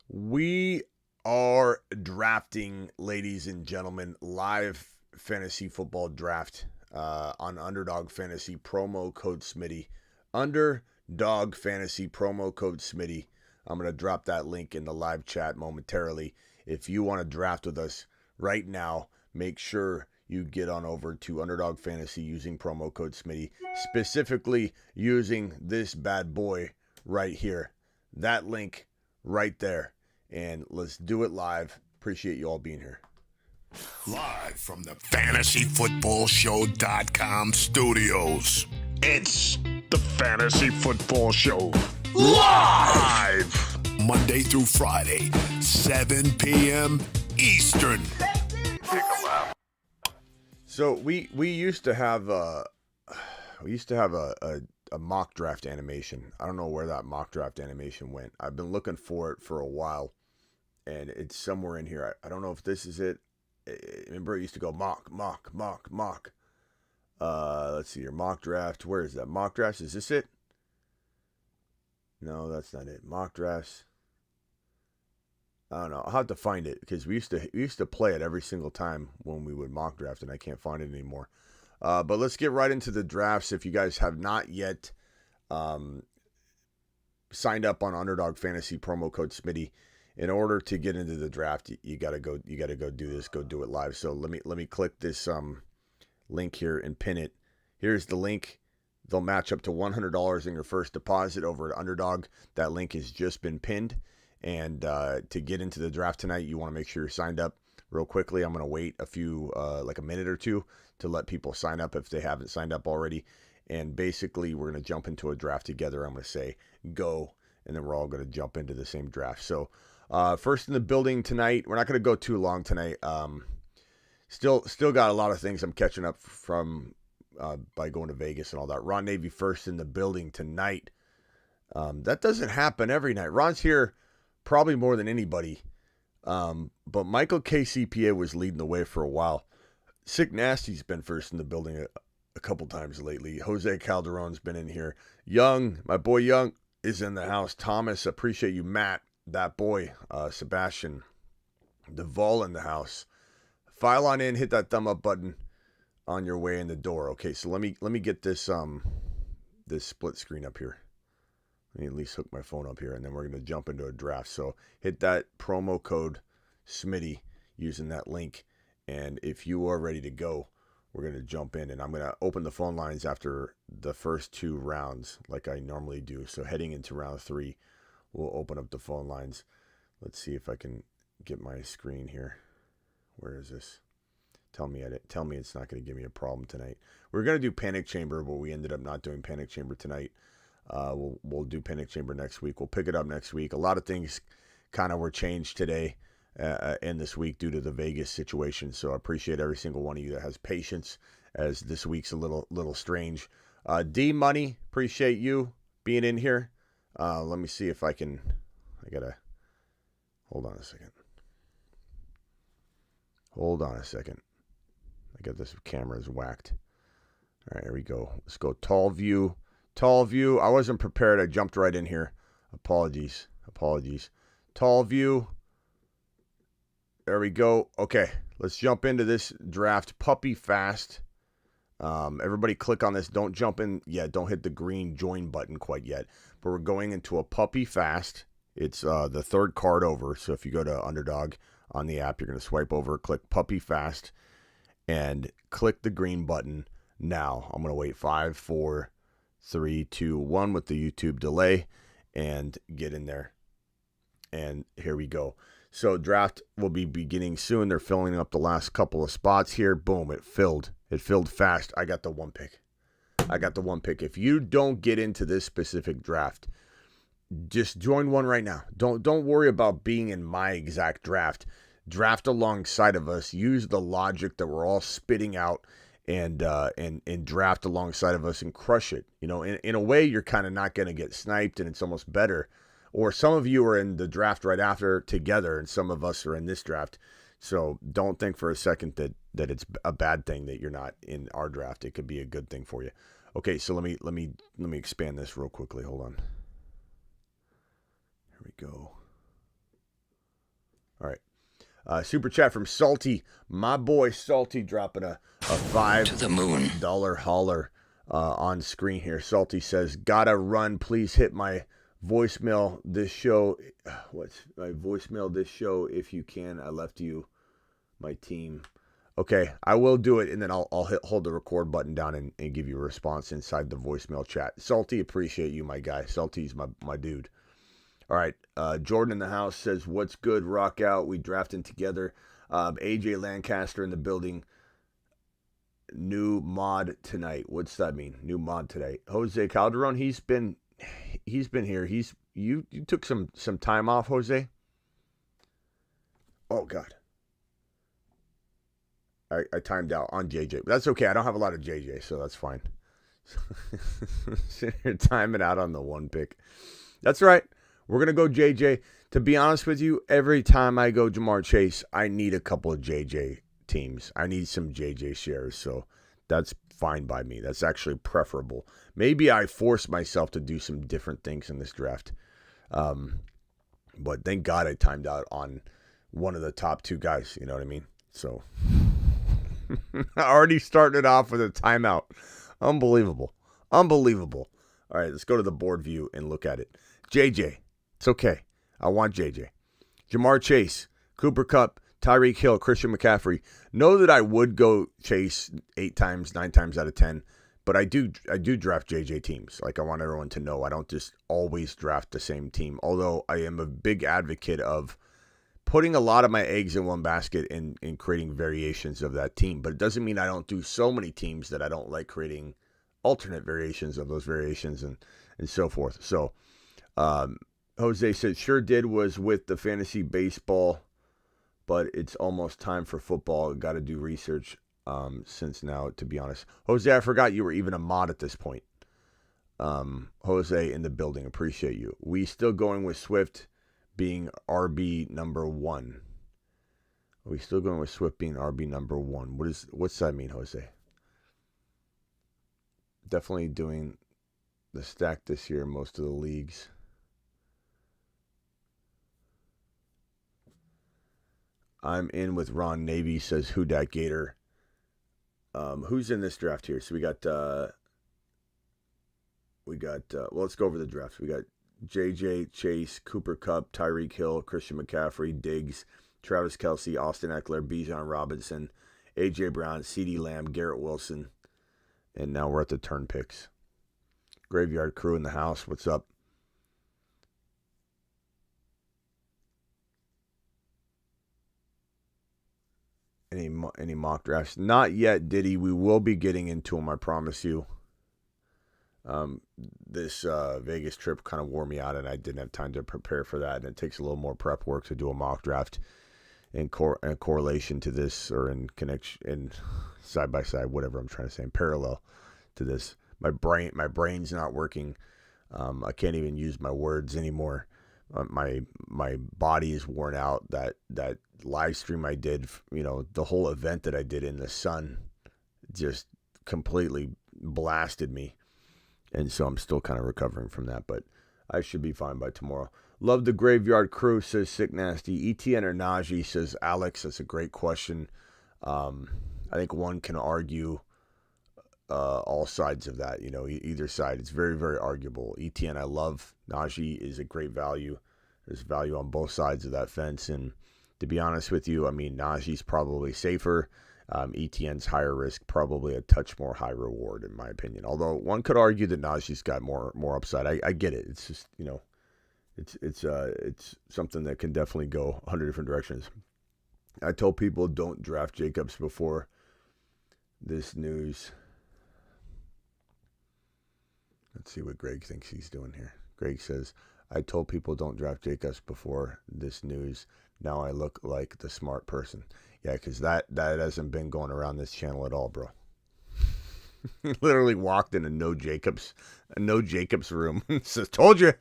We are drafting, ladies and gentlemen, live fantasy football draft on Underdog Fantasy promo code Smitty. Underdog Fantasy promo code Smitty. I'm going to drop that link in the live chat momentarily. If you want to draft with us right now, make sure you get on over to Underdog Fantasy using promo code Smitty, specifically using this bad boy right here. That link right there. And let's do it live. Appreciate you all being here. Live from the FantasyFootballShow.com studios. It's the Fantasy Football Show. Live! Monday through Friday, 7 p.m. Eastern. So we used to have a mock draft animation. I don't know where that mock draft animation went. I've been looking for it for a while, and it's somewhere in here. I don't know if this is it. Remember, it used to go mock. Let's see your mock draft. Where is that mock draft? Is this it? No, that's not it. Mock drafts. I don't know. I'll have to find it because we used to play it every single time when we would mock draft, and I can't find it anymore. But let's get right into the drafts. If you guys have not yet signed up on Underdog Fantasy promo code Smitty, in order to get into the draft, you gotta go do this. Go do it live. So let me click this link here and pin it. Here's the link. They'll match up to $100 in your first deposit over at Underdog. That link has just been pinned. And to get into the draft tonight, you want to make sure you're signed up real quickly. I'm going to wait a few, like a minute or two, to let people sign up if they haven't signed up already. And basically, we're going to jump into a draft together. I'm going to say go, and then we're all going to jump into the same draft. So first in the building tonight, we're not going to go too long tonight. Still got a lot of things I'm catching up from by going to Vegas and all that. Ron Navy first in the building tonight. That doesn't happen every night. Ron's here probably more than anybody. But Michael KCPA was leading the way for a while. Sick Nasty's been first in the building a couple times lately. Jose Calderon's been in here. Young, my boy Young, is in the house. Thomas, appreciate you. Matt, that boy. Sebastian, Duvall in the house. File on in, hit that thumb up button on your way in the door. Okay, so let me get this this split screen up here. Let me at least hook my phone up here, and then we're going to jump into a draft. So hit that promo code Smitty using that link, and if you are ready to go, we're going to jump in, and I'm going to open the phone lines after the first two rounds like I normally do. So heading into round 3, we'll open up the phone lines. Let's see if I can get my screen here. Where is this? Tell me it's not going to give me a problem tonight. We're going to do Panic Chamber, but we ended up not doing Panic Chamber tonight. We'll do Panic Chamber next week. We'll pick it up next week. A lot of things kind of were changed today and this week due to the Vegas situation. So I appreciate every single one of you that has patience, as this week's a little strange. D Money, appreciate you being in here. Let me see if I gotta hold on a second. I got this camera's whacked. All right, here we go. Let's go Tall View. I wasn't prepared. I jumped right in here. Apologies. Tall View. There we go. Okay, let's jump into this draft. Puppy Fast. Everybody click on this. Don't jump in. Yeah, don't hit the green join button quite yet. But we're going into a Puppy Fast. It's the third card over. So if you go to Underdog on the app, you're going to swipe over, click Puppy Fast, and click the green button now. I'm going to wait 5, 4, 3, 2, 1 with the YouTube delay and get in there. And here we go. So draft will be beginning soon. They're filling up the last couple of spots here. Boom, it filled. It filled fast. I got the one pick. If you don't get into this specific draft, just join one right now. Don't worry about being in my exact draft. Draft alongside of us. Use the logic that we're all spitting out and draft alongside of us and crush it. You know, in a way, you're kind of not going to get sniped, and it's almost better. Or some of you are in the draft right after together, and some of us are in this draft. So don't think for a second that it's a bad thing that you're not in our draft. It could be a good thing for you. Okay, so let me expand this real quickly. Hold on. Here we go. All right. Super chat from Salty. My boy Salty dropping a $5 To the moon. holler on screen here. Salty says, gotta run. Please hit my voicemail this show. What's my voicemail this show if you can? I left you my team. Okay, I will do it, and then I'll hold the record button down and give you a response inside the voicemail chat. Salty, appreciate you, my guy. Salty's my dude. All right, Jordan in the house says, what's good, rock out. We drafting together. AJ Lancaster in the building. New mod tonight. What's that mean? New mod today. Jose Calderon, he's been here. You took some time off, Jose? Oh, God. I timed out on JJ. But that's okay. I don't have a lot of JJ, so that's fine. Sitting here timing out on the one pick. That's right. We're going to go JJ. To be honest with you, every time I go Ja'Marr Chase, I need a couple of JJ teams. I need some JJ shares, so that's fine by me. That's actually preferable. Maybe I force myself to do some different things in this draft. But thank God I timed out on one of the top two guys. You know what I mean? So... already starting it off with a timeout. Unbelievable. All right, let's go to the board view and look at it. JJ. It's okay. I want JJ. Ja'Marr Chase, Cooper Kupp, Tyreek Hill, Christian McCaffrey. Know that I would go Chase 8 times, 9 times out of 10, but I do draft JJ teams. Like, I want everyone to know I don't just always draft the same team, although I am a big advocate of putting a lot of my eggs in one basket and creating variations of that team. But it doesn't mean I don't do so many teams that I don't like creating alternate variations of those variations and so forth. So Jose said, sure did, was with the fantasy baseball, but it's almost time for football. Got to do research since now, to be honest. Jose, I forgot you were even a mod at this point. Jose in the building, appreciate you. We still going with Swift being RB number 1. Are we still going with Swift being RB number 1? What's that mean, Jose? Definitely doing the stack this year in most of the leagues. I'm in with Ron Navy, says Who Dat Gator. Who's in this draft here? So we got well, let's go over the draft. We got JJ, Chase, Cooper Kupp, Tyreek Hill, Christian McCaffrey, Diggs, Travis Kelce, Austin Eckler, Bijan Robinson, A.J. Brown, CeeDee Lamb, Garrett Wilson, and now we're at the turn picks. Graveyard crew in the house, what's up? Any mock drafts? Not yet, Diddy. We will be getting into them, I promise you. This Vegas trip kind of wore me out, and I didn't have time to prepare for that. And it takes a little more prep work to do a mock draft in correlation to this, or in connection, in side by side, whatever I'm trying to say, in parallel to this. My brain's not working. I can't even use my words anymore. My body is worn out. That live stream I did, the whole event that I did in the sun, just completely blasted me. And so I'm still kind of recovering from that, but I should be fine by tomorrow. Love the Graveyard Crew, says Sick Nasty. ETN or Najee, says Alex. That's a great question. I think one can argue all sides of that, either side. It's very, very arguable. ETN, I love. Najee is a great value. There's value on both sides of that fence. And to be honest with you, I mean, Najee's probably safer. ETN's higher risk, probably a touch more high reward, in my opinion. Although one could argue that Najee's got more upside. I get it. It's just, it's something that can definitely go 100 different directions. I told people don't draft Jacobs before this news. Let's see what Greg thinks he's doing here. Greg says, I told people don't draft Jacobs before this news. Now I look like the smart person. Yeah, because that hasn't been going around this channel at all, bro. He literally walked in a no Jacobs room and says, told you.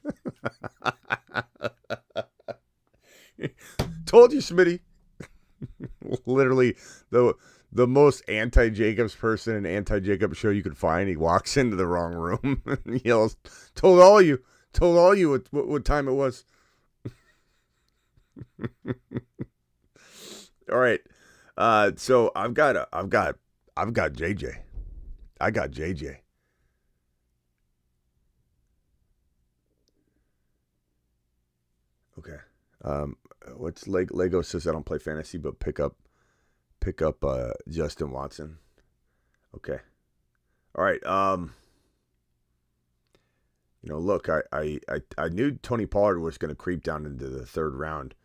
Told you, Smitty. Literally the most anti-Jacobs person and anti-Jacobs show you could find. He walks into the wrong room and yells, told all you what time it was. All right. So I've got JJ. I got JJ. Okay. What's Lego says I don't play fantasy, but pick up Justin Watson. Okay. All right. Look, I knew Tony Pollard was going to creep down into the third round,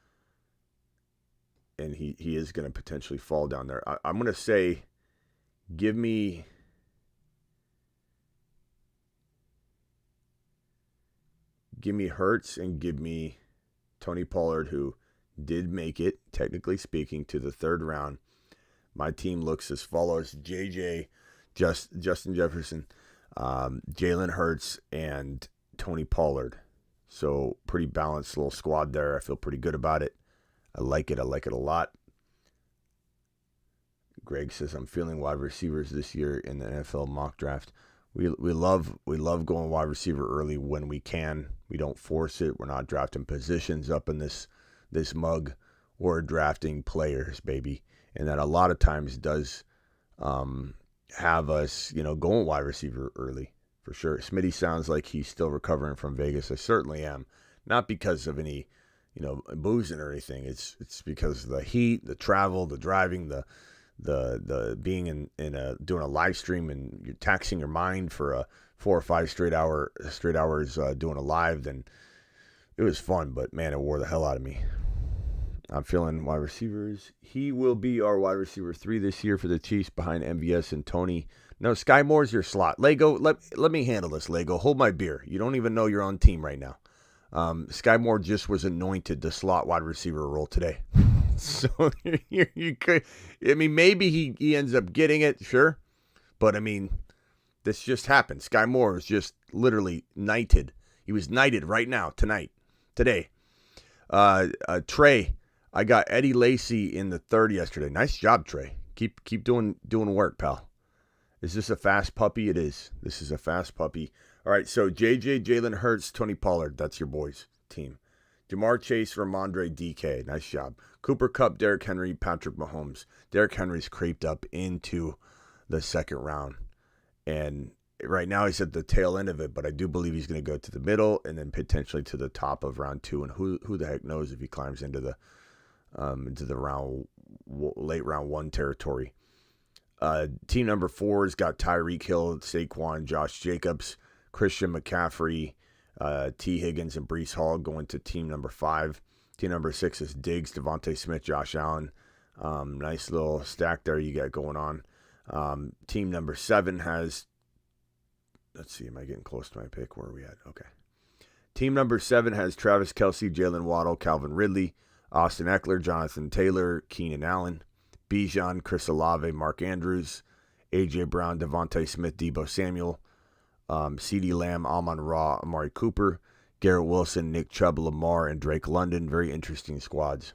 and he is going to potentially fall down there. I'm going to say, give me Hurts and give me Tony Pollard, who did make it, technically speaking, to the third round. My team looks as follows: JJ, Justin Jefferson, Jalen Hurts, and Tony Pollard. So pretty balanced little squad there. I feel pretty good about it. I like it a lot. Greg says, I'm feeling wide receivers this year in the NFL mock draft. We love going wide receiver early when we can. We don't force it. We're not drafting positions up in this mug. We're drafting players, baby. And that a lot of times does have us, going wide receiver early, for sure. Smitty sounds like he's still recovering from Vegas. I certainly am. Not because of any, boozing or anything. It's because of the heat, the travel, the driving, the being in doing a live stream, and you're taxing your mind for 4 or 5 straight hours doing a live. Then it was fun, but man, it wore the hell out of me. I'm feeling wide receivers. He will be our wide receiver 3 this year for the Chiefs, behind MVS and Tony. No, Sky Moore's your slot. Lego, let me handle this, Lego. Hold my beer. You don't even know you're on team right now. Sky Moore just was anointed the slot wide receiver role today. So you could, maybe he ends up getting it, sure. But, this just happened. Sky Moore was just literally knighted. He was knighted right now, today. Trey, I got Eddie Lacy in the 3rd yesterday. Nice job, Trey. Keep doing work, pal. Is this a fast puppy? It is. This is a fast puppy. All right, so JJ, Jalen Hurts, Tony Pollard. That's your boys' team. Jamar Chase, Ramondre, DK. Nice job. Cooper Kupp, Derrick Henry, Patrick Mahomes. Derrick Henry's creeped up into the 2nd round. And right now he's at the tail end of it, but I do believe he's going to go to the middle and then potentially to the top of round 2. And who the heck knows if he climbs into the late round 1 territory. Team number 4 has got Tyreek Hill, Saquon, Josh Jacobs, Christian McCaffrey, T. Higgins, and Breece Hall going to team number 5. Team number 6 is Diggs, Devontae Smith, Josh Allen. Nice little stack there you got going on. Team number 7 has, let's see, am I getting close to my pick? Where are we at? Okay. Team number 7 has Travis Kelce, Jalen Waddle, Calvin Ridley, Austin Eckler, Jonathan Taylor, Keenan Allen, Bijan, Chris Olave, Mark Andrews, A.J. Brown, Devontae Smith, Deebo Samuel, CeeDee Lamb, Amon-Ra, Amari Cooper, Garrett Wilson, Nick Chubb, Lamar, and Drake London. Very interesting squads.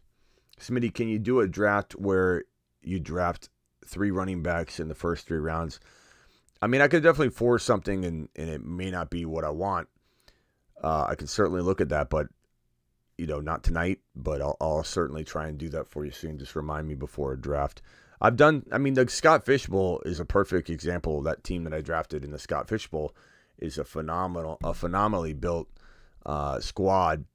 Smitty, can you do a draft where you draft 3 running backs in the first 3 rounds? I could definitely force something, and it may not be what I want. I can certainly look at that, but not tonight. But I'll certainly try and do that for you soon. Just remind me before a draft. The Scott Fish Bowl is a perfect example. That team that I drafted in the Scott Fish Bowl is a phenomenally built squad,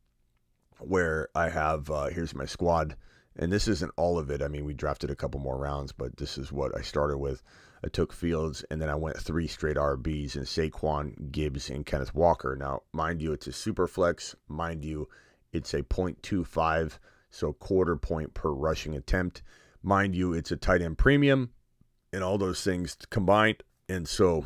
where I have, here's my squad, and this isn't all of it. We drafted a couple more rounds, but this is what I started with. I took Fields, and then I went 3 straight RBs, and Saquon, Gibbs, and Kenneth Walker. Now, mind you, it's a super flex. Mind you, it's a 0.25, so quarter point per rushing attempt. Mind you, it's a tight end premium, and all those things combined. And so,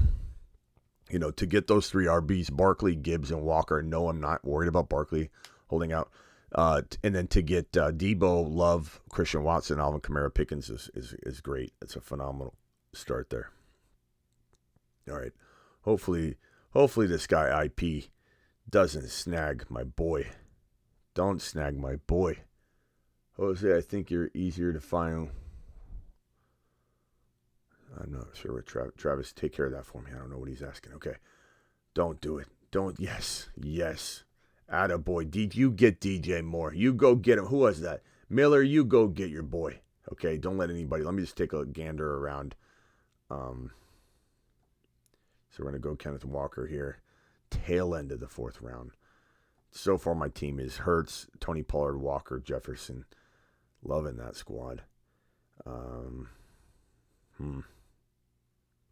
to get those 3 RBs, Barkley, Gibbs, and Walker. No, I'm not worried about Barkley holding out. And then to get Deebo, Love, Christian Watson, Alvin Kamara, Pickens is great. It's a phenomenal start there. All right. Hopefully this guy IP doesn't snag my boy. Don't snag my boy. Jose, I think you're easier to find. I'm not sure what Travis, take care of that for me. I don't know what he's asking. Okay. Don't do it. Don't. Yes. Attaboy. You get DJ Moore. You go get him. Who was that? Miller, you go get your boy. Okay, don't let anybody. Let me just take a gander around. So we're gonna go Kenneth Walker here, tail end of the 4th round. So far, my team is Hurts, Tony Pollard, Walker, Jefferson. Loving that squad.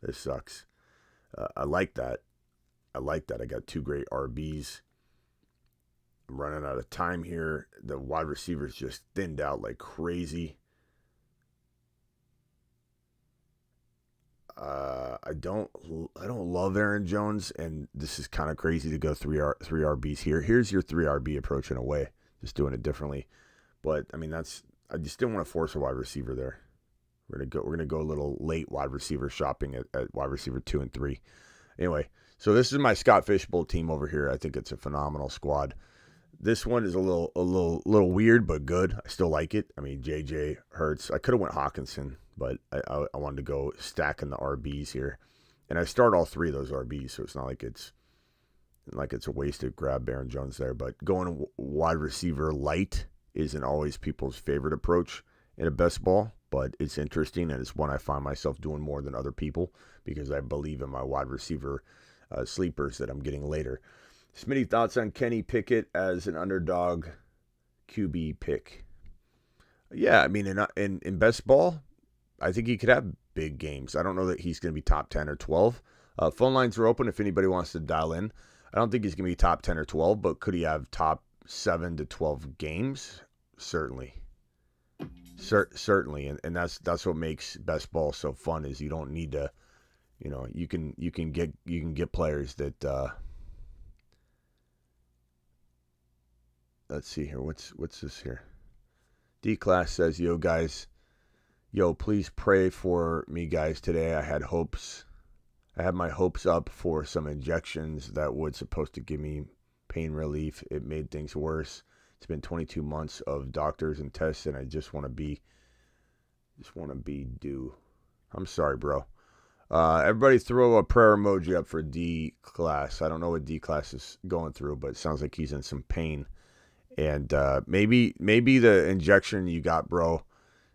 This sucks. I like that. I got 2 great RBs. I'm running out of time here. The wide receivers just thinned out like crazy. I don't love Aaron Jones, and this is kind of crazy to go three RBs here. Here's your 3 RB approach in a way, just doing it differently. But I mean, I just didn't want to force a wide receiver there. We're gonna go a little late wide receiver shopping at wide receiver 2 and 3. Anyway, so this is my Scott Fishbowl team over here. I think it's a phenomenal squad. This one is a little weird, but good. I still like it. I mean, JJ Hurts. I could have went Hawkinson, but I wanted to go stacking the RBs here, and I start all 3 of those RBs, so it's not like it's a waste to grab Aaron Jones there. But going wide receiver light isn't always people's favorite approach in a best ball, but it's interesting, and it's one I find myself doing more than other people because I believe in my wide receiver sleepers that I'm getting later. Smitty, thoughts on Kenny Pickett as an underdog QB pick? Yeah, I mean, in best ball, I think he could have big games. I don't know that he's going to be top 10 or 12. Phone lines are open if anybody wants to dial in. I don't think he's going to be top 10 or 12, but could he have top 7 to 12 games? Certainly. Certainly, and that's what makes best ball so fun is you don't need to, you can get players that. Let's see here. What's this here? D-Class says, yo, guys. Yo, please pray for me, guys, today. I had my hopes up for some injections that would supposed to give me pain relief. It made things worse. It's been 22 months of doctors and tests, and I just want to be due. I'm sorry, bro. Everybody throw a prayer emoji up for D-Class. I don't know what D-Class is going through, but it sounds like he's in some pain. And maybe the injection you got, bro,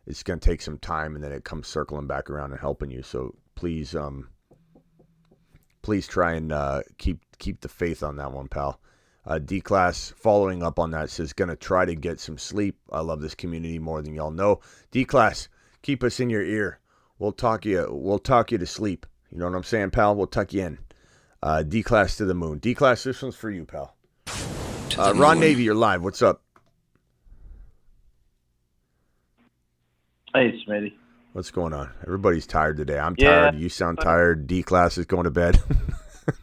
it's going to take some time, and then it comes circling back around and helping you. So please try and keep the faith on that one, pal. D-Class, following up on that, says, going to try to get some sleep. I love this community more than y'all know. D-Class, keep us in your ear. We'll talk you to sleep. You know what I'm saying, pal? We'll tuck you in. D-Class to the moon. D-Class, this one's for you, pal. Ron Navy, you're live. What's up? Hey, Smitty. What's going on? Everybody's tired today. I'm tired. You sound tired. D-Class is going to bed.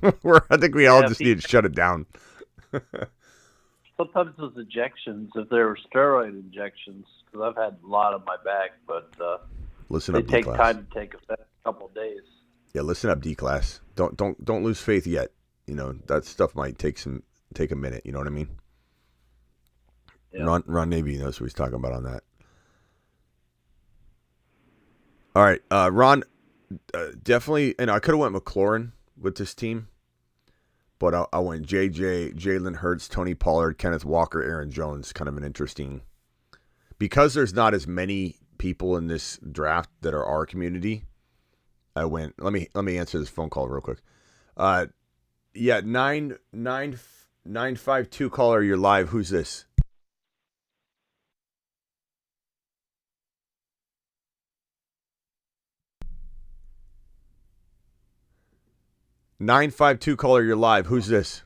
I think we all just need to shut it down. Sometimes those injections, if they were steroid injections, because I've had a lot on my back, but listen they up, take D-Class. time to take effect, a couple of days. Yeah, listen up, D-Class. Don't lose faith yet. That stuff might take a minute. You know what I mean? Yeah. Ron Navy knows what he's talking about on that. All right, Ron, definitely, and I could have went McLaurin with this team, but I went JJ, Jalen Hurts, Tony Pollard, Kenneth Walker, Aaron Jones. Kind of an interesting, because there's not as many people in this draft that are our community. I went. Let me answer this phone call real quick. Yeah, 952 caller, you're live. Who's this? (952) caller, you're live. Who's this?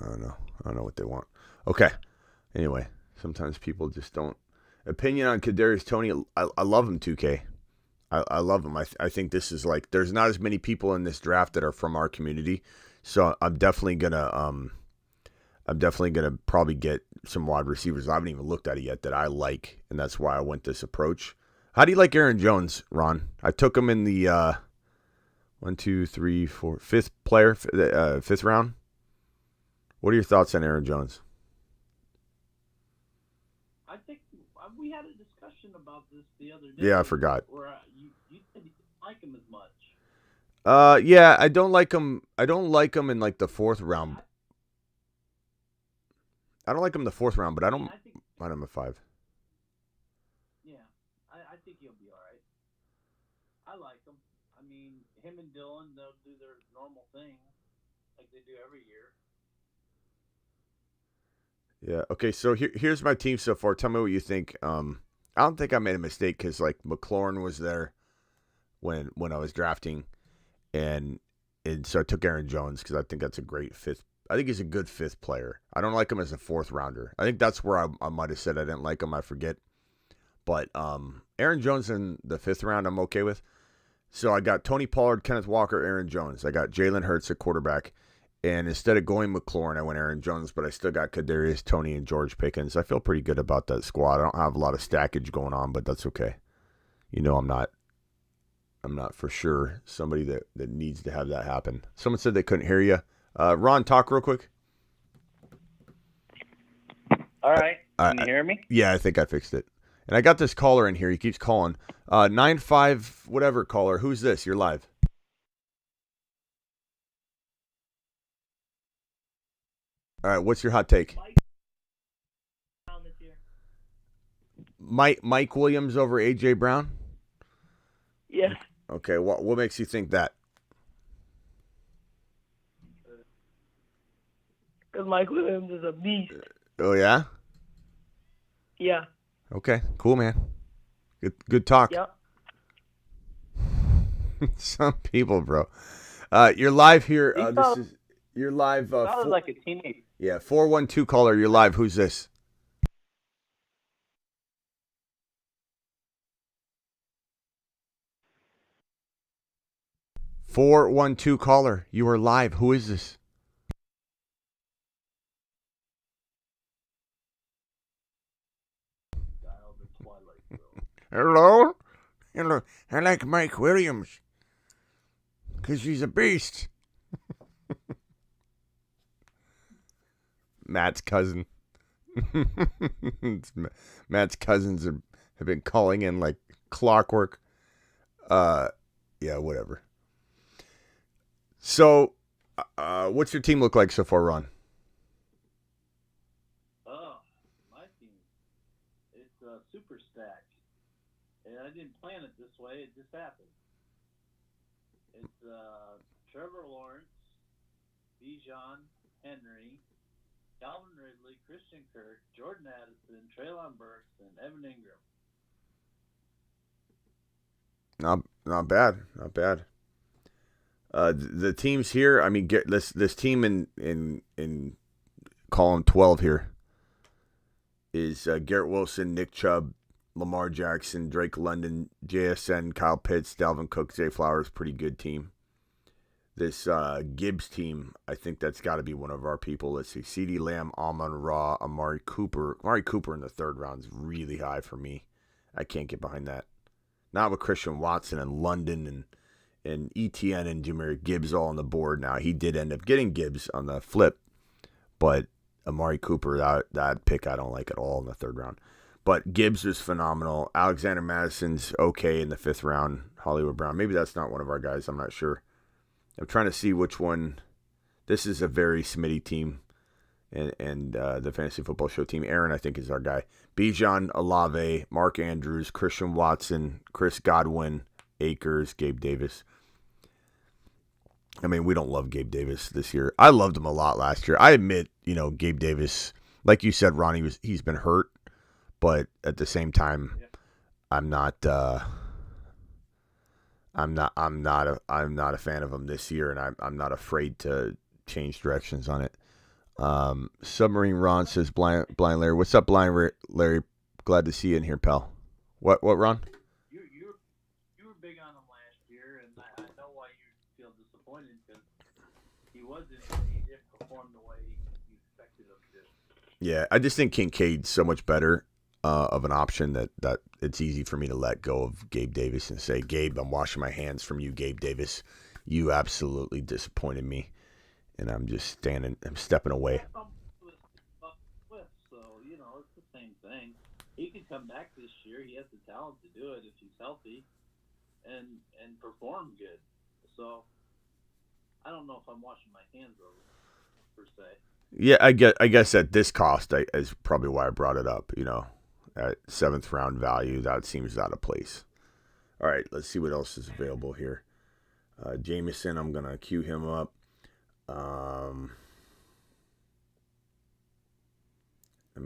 I don't know what they want. Okay. Anyway, sometimes people just don't. Opinion on Kadarius Toney. I love him, 2K. I love him. I think this is like, there's not as many people in this draft that are from our community, so I'm definitely gonna probably get some wide receivers I haven't even looked at it yet that I like, and that's why I went this approach. How do you like Aaron Jones, Ron? I took him in the 5th round. What are your thoughts on Aaron Jones? I think we had a discussion about this the other day. Yeah, I forgot. Where you said you didn't like him as much. Yeah, I don't like him. I don't like him in like the 4th round. I don't like him in the fourth round, but I don't I think, mind him at 5. yeah, I think he'll be all right. I like him. I mean, him and Dylan, they'll do their normal thing like they do every year. Yeah. Okay. So here's my team so far. Tell me what you think. I don't think I made a mistake because like McLaurin was there when I was drafting, and so I took Aaron Jones because I think that's a great fifth. I think he's a good fifth player. I don't like him as a fourth rounder. I think that's where I might have said I didn't like him. I forget. But Aaron Jones in the fifth round, I'm okay with. So I got Tony Pollard, Kenneth Walker, Aaron Jones. I got Jalen Hurts at quarterback. And instead of going McLaurin, I went Aaron Jones, but I still got Kadarius Toney and George Pickens. I feel pretty good about that squad. I don't have a lot of stackage going on, but that's okay. You know, I'm not for sure somebody that needs to have that happen. Someone said they couldn't hear you. Ron, talk real quick. All right. Can you hear me? Yeah, I think I fixed it. And I got this caller in here. He keeps calling. 95 whatever caller. Who's this? You're live. All right, what's your hot take? Mike Williams over A.J. Brown? Yes. Okay, what makes you think that? Because Mike Williams is a beast. Oh, yeah? Yeah. Okay, cool, man. Good talk. Yep. Some people, bro. You're live here. You're live. Sounded like a teenager. Yeah, 412 caller. You're live. Who's this? "412 caller, you are live. Who is this?" Hello? Hello. I like Mike Williams. Because he's a beast. Matt's cousin. Matt's cousins have been calling in like clockwork. Yeah, whatever. So, what's your team look like so far, Ron? Oh, my team. It's a super stack. And I didn't plan it this way. It just happened. It's Trevor Lawrence, Bijan, Henry, Calvin Ridley, Christian Kirk, Jordan Addison, Treylon Burks, and Evan Ingram. Not bad. Not bad. The teams here, I mean, get this team in column 12 here is Garrett Wilson, Nick Chubb, Lamar Jackson, Drake London, JSN, Kyle Pitts, Dalvin Cook, Zay Flowers. Pretty good team. This Gibbs team, I think that's got to be one of our people. Let's see. CeeDee Lamb, Amon-Ra, Amari Cooper. Amari Cooper in the third round is really high for me. I can't get behind that. Not with Christian Watson and London and ETN and Jahmyr Gibbs all on the board now. He did end up getting Gibbs on the flip, but Amari Cooper, that pick I don't like at all in the third round. But Gibbs is phenomenal. Alexander Madison's okay in the fifth round. Hollywood Brown. Maybe that's not one of our guys. I'm not sure. I'm trying to see which one. This is a very Smitty team, and the Fantasy Football Show team. Aaron, I think, is our guy. Bijan, Olave, Mark Andrews, Christian Watson, Chris Godwin, Akers, Gabe Davis. I mean, we don't love Gabe Davis this year. I loved him a lot last year. I admit, Gabe Davis, like you said, Ronnie, he's been hurt, but at the same time, I'm not a fan of him this year, and I'm not afraid to change directions on it. Submarine Ron says, Blind Larry. What's up, Blind Larry? Glad to see you in here, pal. What, Ron? You were big on him last year, and I know why you feel disappointed because he didn't perform the way you expected him to. Yeah, I just think Kincaid's so much better of an option that it's easy for me to let go of Gabe Davis and say, Gabe, I'm washing my hands from you, Gabe Davis. You absolutely disappointed me, and I'm stepping away. So, it's the same thing. He could come back this year. He has the talent to do it if he's healthy and perform good. So, I don't know if I'm washing my hands over per se. Yeah, I guess at this cost is probably why I brought it up. At 7th round value, that seems out of place. All right, let's see what else is available here. Jameson, I'm gonna queue him up.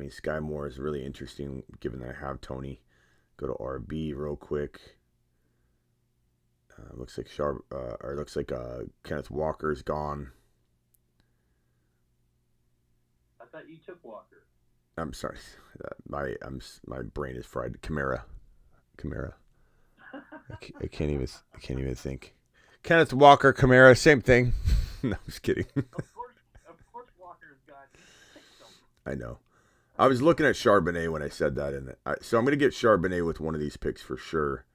Sky Moore is really interesting given that I have Tony. Go to RB real quick. Looks like Kenneth Walker's gone. I thought you took Walker. I'm sorry, my brain is fried. Kamara. I can't even think. Kenneth Walker, Kamara, same thing. No, I'm just kidding. Of course, Walker's got. I know. I was looking at Charbonnet when I said that, so I'm gonna get Charbonnet with one of these picks for sure.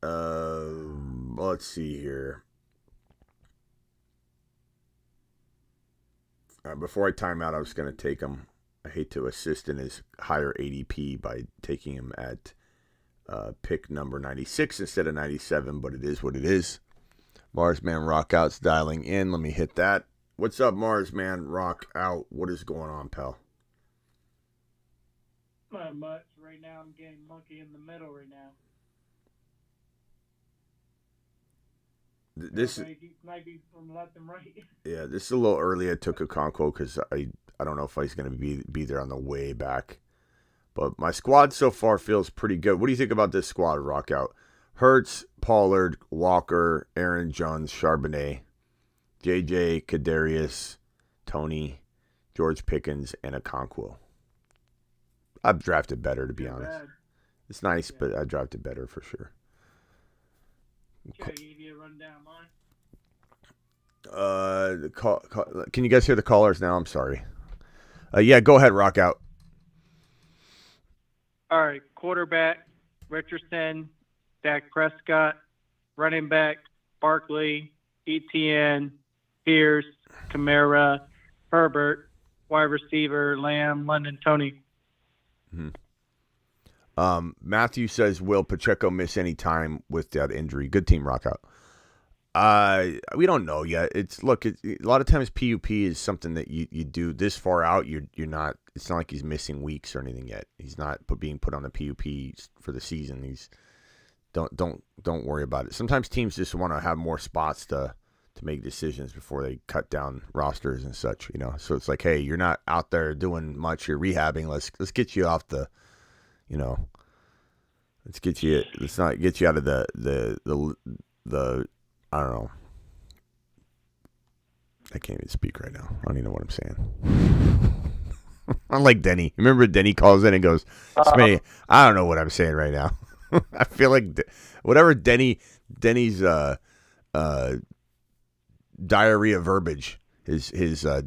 Let's see here. Before I time out, I was going to take him. I hate to assist in his higher ADP by taking him at pick number 96 instead of 97, but it is what it is. Marsman Rock Out's dialing in. Let me hit that. What's up, Marsman Rock Out? What is going on, pal? Not much. Right now, I'm getting monkey in the middle right now. This might be from left and right. Yeah, this is a little early. I took a Okonkwo because I don't know if he's going to be there on the way back. But my squad so far feels pretty good. What do you think about this squad, Rock Out? Hurts, Pollard, Walker, Aaron Jones, Charbonnet, JJ, Kadarius, Tony, George Pickens, and Okonkwo. I've drafted better, to be honest. Bad. It's nice, but I drafted better for sure. Should I give you a rundown of mine? Can you guys hear the callers now? I'm sorry. Yeah, go ahead, Rock Out. All right. Quarterback, Richardson, Dak Prescott. Running back, Barkley, Etienne, Pierce, Kamara, Herbert. Wide receiver, Lamb, London, Tony. Matthew says, will Pacheco miss any time with that injury? Good team, Rock Out. We don't know yet. A lot of times PUP is something that you do this far out. You're not. It's not like he's missing weeks or anything yet. He's not being put on the PUP for the season. Don't worry about it. Sometimes teams just want to have more spots to make decisions before they cut down rosters and such. So it's like, hey, you're not out there doing much. You're rehabbing. Let's get you off the. Let's get you out of the I don't know. I can't even speak right now. I don't even know what I'm saying. I'm like Denny. Remember Denny calls in and goes, Smitty, I don't know what I'm saying right now. I feel like whatever Denny's diarrhea verbiage, his I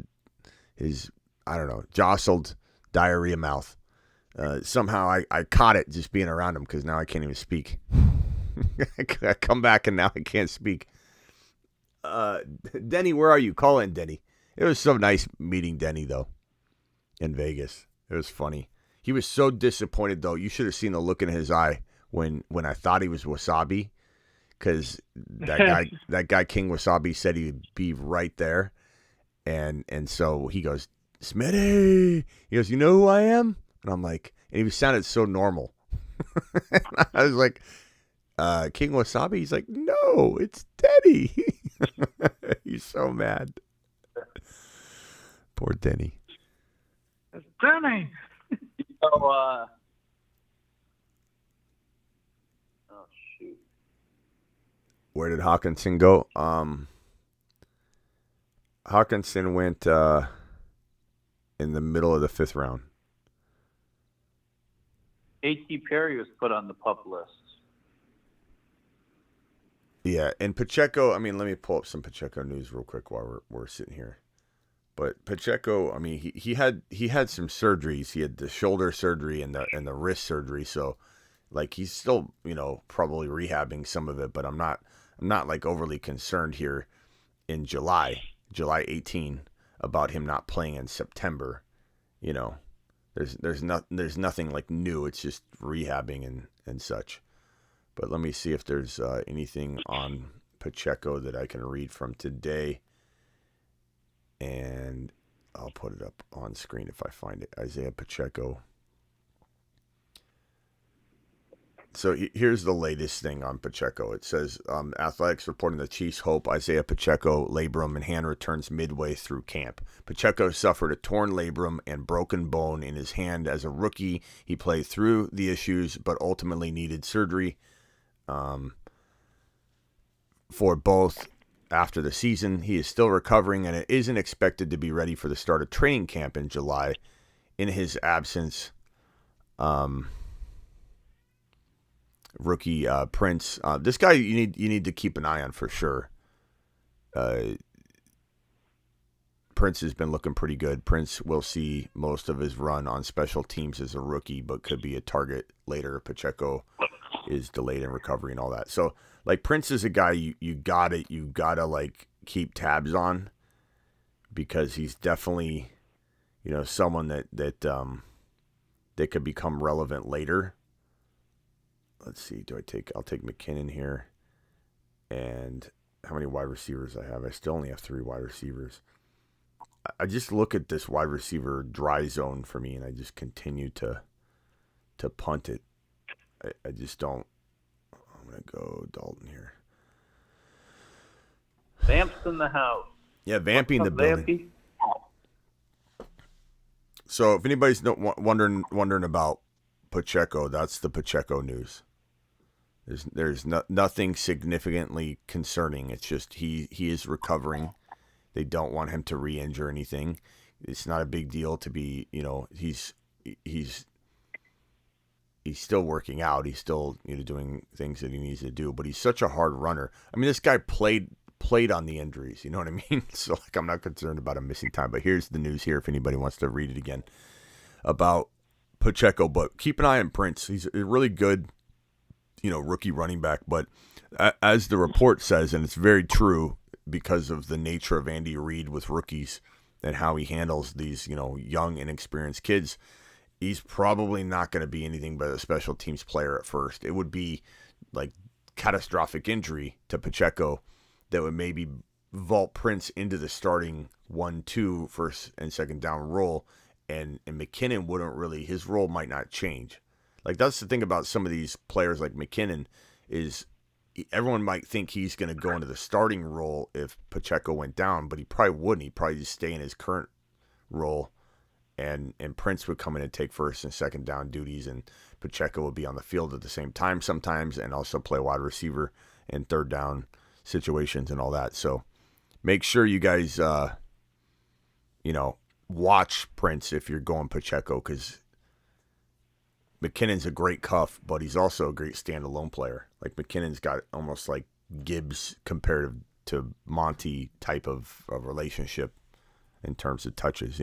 don't know, jostled diarrhea mouth. Somehow I caught it just being around him because now I can't even speak. I come back and now I can't speak. Denny, where are you? Call in, Denny. It was so nice meeting Denny, though, in Vegas. It was funny. He was so disappointed, though. You should have seen the look in his eye when I thought he was Wasabi, because that guy King Wasabi said he'd be right there, and so he goes, Smitty. He goes, you know who I am? And I'm like, and he sounded so normal. I was like, King Wasabi? He's like, no, it's Denny. He's so mad. Poor Denny. It's Denny. Oh, shoot. Where did Hawkinson go? Hawkinson went in the middle of the 5th round. A.T. Perry was put on the pup list. Yeah, and Pacheco, let me pull up some Pacheco news real quick while we're sitting here. But Pacheco, he had some surgeries. He had the shoulder surgery and the wrist surgery, so like he's still, probably rehabbing some of it, but I'm not like overly concerned here in July 18 about him not playing in September. There's nothing like new. It's just rehabbing and such. But let me see if there's anything on Pacheco that I can read from today. And I'll put it up on screen if I find it. Isaiah Pacheco. So here's the latest thing on Pacheco. It says, Athletics reporting the Chiefs hope Isaiah Pacheco labrum and hand returns midway through camp. Pacheco suffered a torn labrum and broken bone in his hand as a rookie. He played through the issues, but ultimately needed surgery for both after the season. He is still recovering and it isn't expected to be ready for the start of training camp in July. In his absence, rookie Prince. This guy you need to keep an eye on for sure. Prince has been looking pretty good. Prince will see most of his run on special teams as a rookie, but could be a target later. Pacheco is delayed in recovery and all that. So like Prince is a guy you gotta like keep tabs on, because he's definitely, someone that could become relevant later. Let's see. I'll take McKinnon here. And how many wide receivers I have? I still only have 3 wide receivers. I just look at this wide receiver dry zone for me, and I just continue to punt it. I just don't. I'm going to go Dalton here. Vamp's in the house. Yeah, Vamping the building. Vampy? So if anybody's wondering about Pacheco, that's the Pacheco news. There's nothing significantly concerning. It's just he is recovering. They don't want him to re-injure anything. It's not a big deal to be, he's still working out. He's still doing things that he needs to do. But he's such a hard runner. I mean, this guy played on the injuries. You know what I mean? So I'm not concerned about him missing time. But here's the news here if anybody wants to read it again about Pacheco. But keep an eye on Prince. He's a really good, rookie running back. But as the report says, and it's very true because of the nature of Andy Reid with rookies and how he handles these, young, inexperienced kids, he's probably not going to be anything but a special teams player at first. It would be like catastrophic injury to Pacheco that would maybe vault Prince into the starting 1-2 first and second down role, and McKinnon wouldn't really, his role might not change. Like, that's the thing about some of these players like McKinnon is everyone might think he's going to go into the starting role if Pacheco went down, but he probably wouldn't. He'd probably just stay in his current role, and Prince would come in and take first and second down duties, and Pacheco would be on the field at the same time sometimes and also play wide receiver and third down situations and all that. So make sure you guys, watch Prince if you're going Pacheco, because McKinnon's a great cuff, but he's also a great standalone player. Like McKinnon's got almost like Gibbs compared to Monty type of relationship in terms of touches,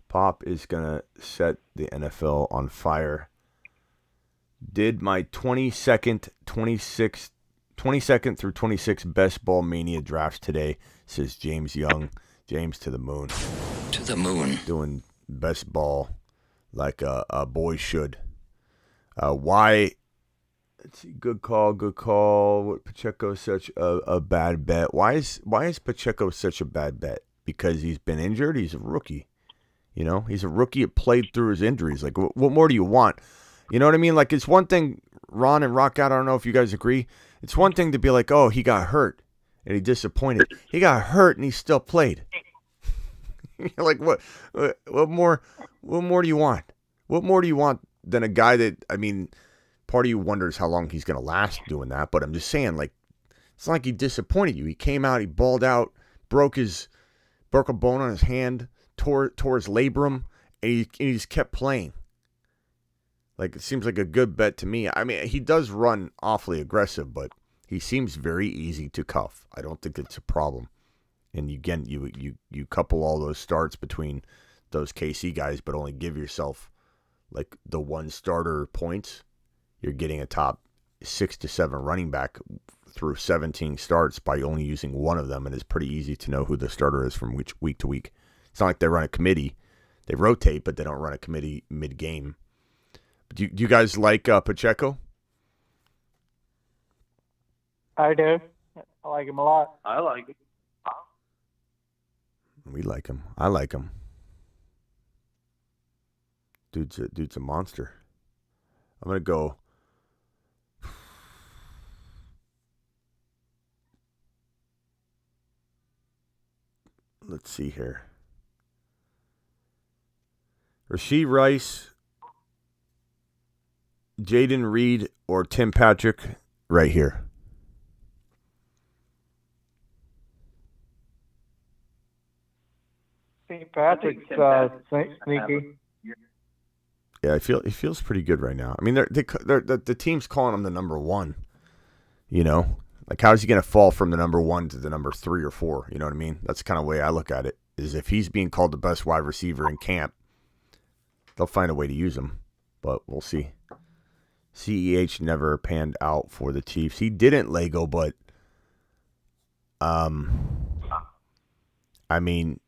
Pop is going to set the NFL on fire. Did my 22nd through 26th best ball mania drafts today, says James Young. James to the moon. To the moon. Doing best ball like a boy should. Why? Let's see. Good call. What, Pacheco's such a bad bet? Why is Pacheco such a bad bet? Because he's been injured. He's a rookie. He's a rookie that played through his injuries. Like, what more do you want? You know what I mean? Like, it's one thing, Ron and Rockout, I don't know if you guys agree. It's one thing to be like, oh, he got hurt and he disappointed. He got hurt and he still played. Like, what more do you want? What more do you want than a guy that, I mean, part of you wonders how long he's going to last doing that. But I'm just saying, like, it's not like he disappointed you. He came out, he balled out, broke a bone on his hand, tore his labrum, and he just kept playing. Like, it seems like a good bet to me. I mean, he does run awfully aggressive, but he seems very easy to cuff. I don't think it's a problem. And again, you couple all those starts between those KC guys, but only give yourself like the one starter points. You're getting a top 6 to 7 running back through 17 starts by only using one of them, and it's pretty easy to know who the starter is from week to week. It's not like they run a committee. They rotate, but they don't run a committee mid-game. Do you guys like Pacheco? I do. I like him a lot. I like it. We like him. I like him. Dude's a monster. I'm gonna go. Let's see here. Rashee Rice, Jaden Reed, or Tim Patrick right here. St. Patrick's sneaky. Yeah, he feels pretty good right now. I mean, the team's calling him the number one. You know, like how is he going to fall from the number one to the number 3 or 4? You know what I mean? That's the kind of way I look at it. Is if he's being called the best wide receiver in camp, they'll find a way to use him. But we'll see. CEH never panned out for the Chiefs. He didn't, Lego, but I mean,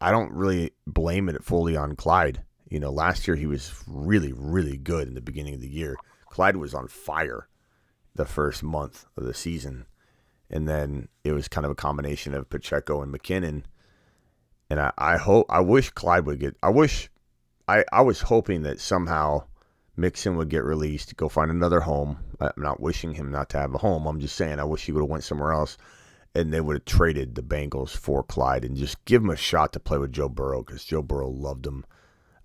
I don't really blame it fully on Clyde. You know, last year he was really, really good in the beginning of the year. Clyde was on fire the first month of the season. And then it was kind of a combination of Pacheco and McKinnon. And I wish Clyde would get, I was hoping that somehow Mixon would get released, go find another home. I'm not wishing him not to have a home. I'm just saying I wish he would have went somewhere else. And they would have traded the Bengals for Clyde and just give him a shot to play with Joe Burrow because Joe Burrow loved him.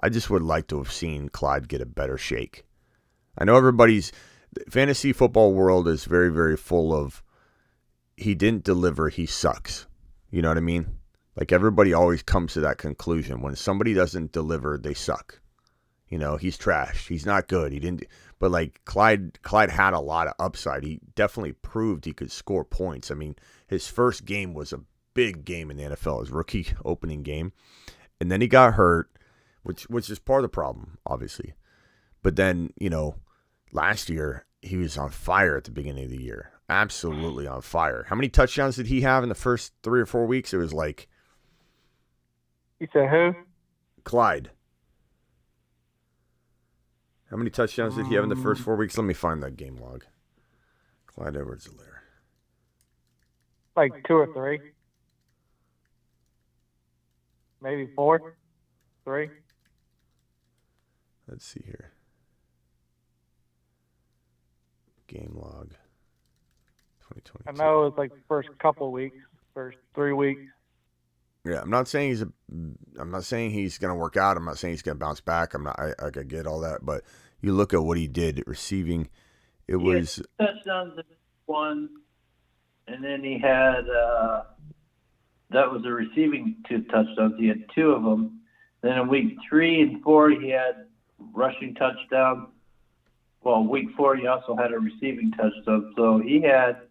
I just would like to have seen Clyde get a better shake. I know everybody's fantasy football world is very, very full of he didn't deliver, he sucks. You know what I mean? Like everybody always comes to that conclusion. When somebody doesn't deliver, they suck. You know, he's trash. He's not good. He didn't. But like Clyde had a lot of upside. He definitely proved he could score points. I mean, his first game was a big game in the NFL, his rookie opening game, and then he got hurt, which is part of the problem, obviously. But then, you know, last year he was on fire at the beginning of the year, absolutely on fire. How many touchdowns did he have in the first 3 or 4 weeks? It was like. You said who? Clyde. How many touchdowns did he have in the first 4 weeks? Let me find that game log. Clyde Edwards-Helaire. Like 2 or 3. Maybe 4, 3. Let's see here. Game log. 2022. I know it was like the first couple weeks, first 3 weeks. Yeah, I'm not saying he's going to work out. I'm not saying he's going to bounce back. I get all that, but you look at what he did receiving. It was touchdowns in one, and then he had that was a receiving 2 touchdowns. He had 2 of them. Then in week 3 and 4, he had rushing touchdowns. Well, week 4, he also had a receiving touchdown. So he had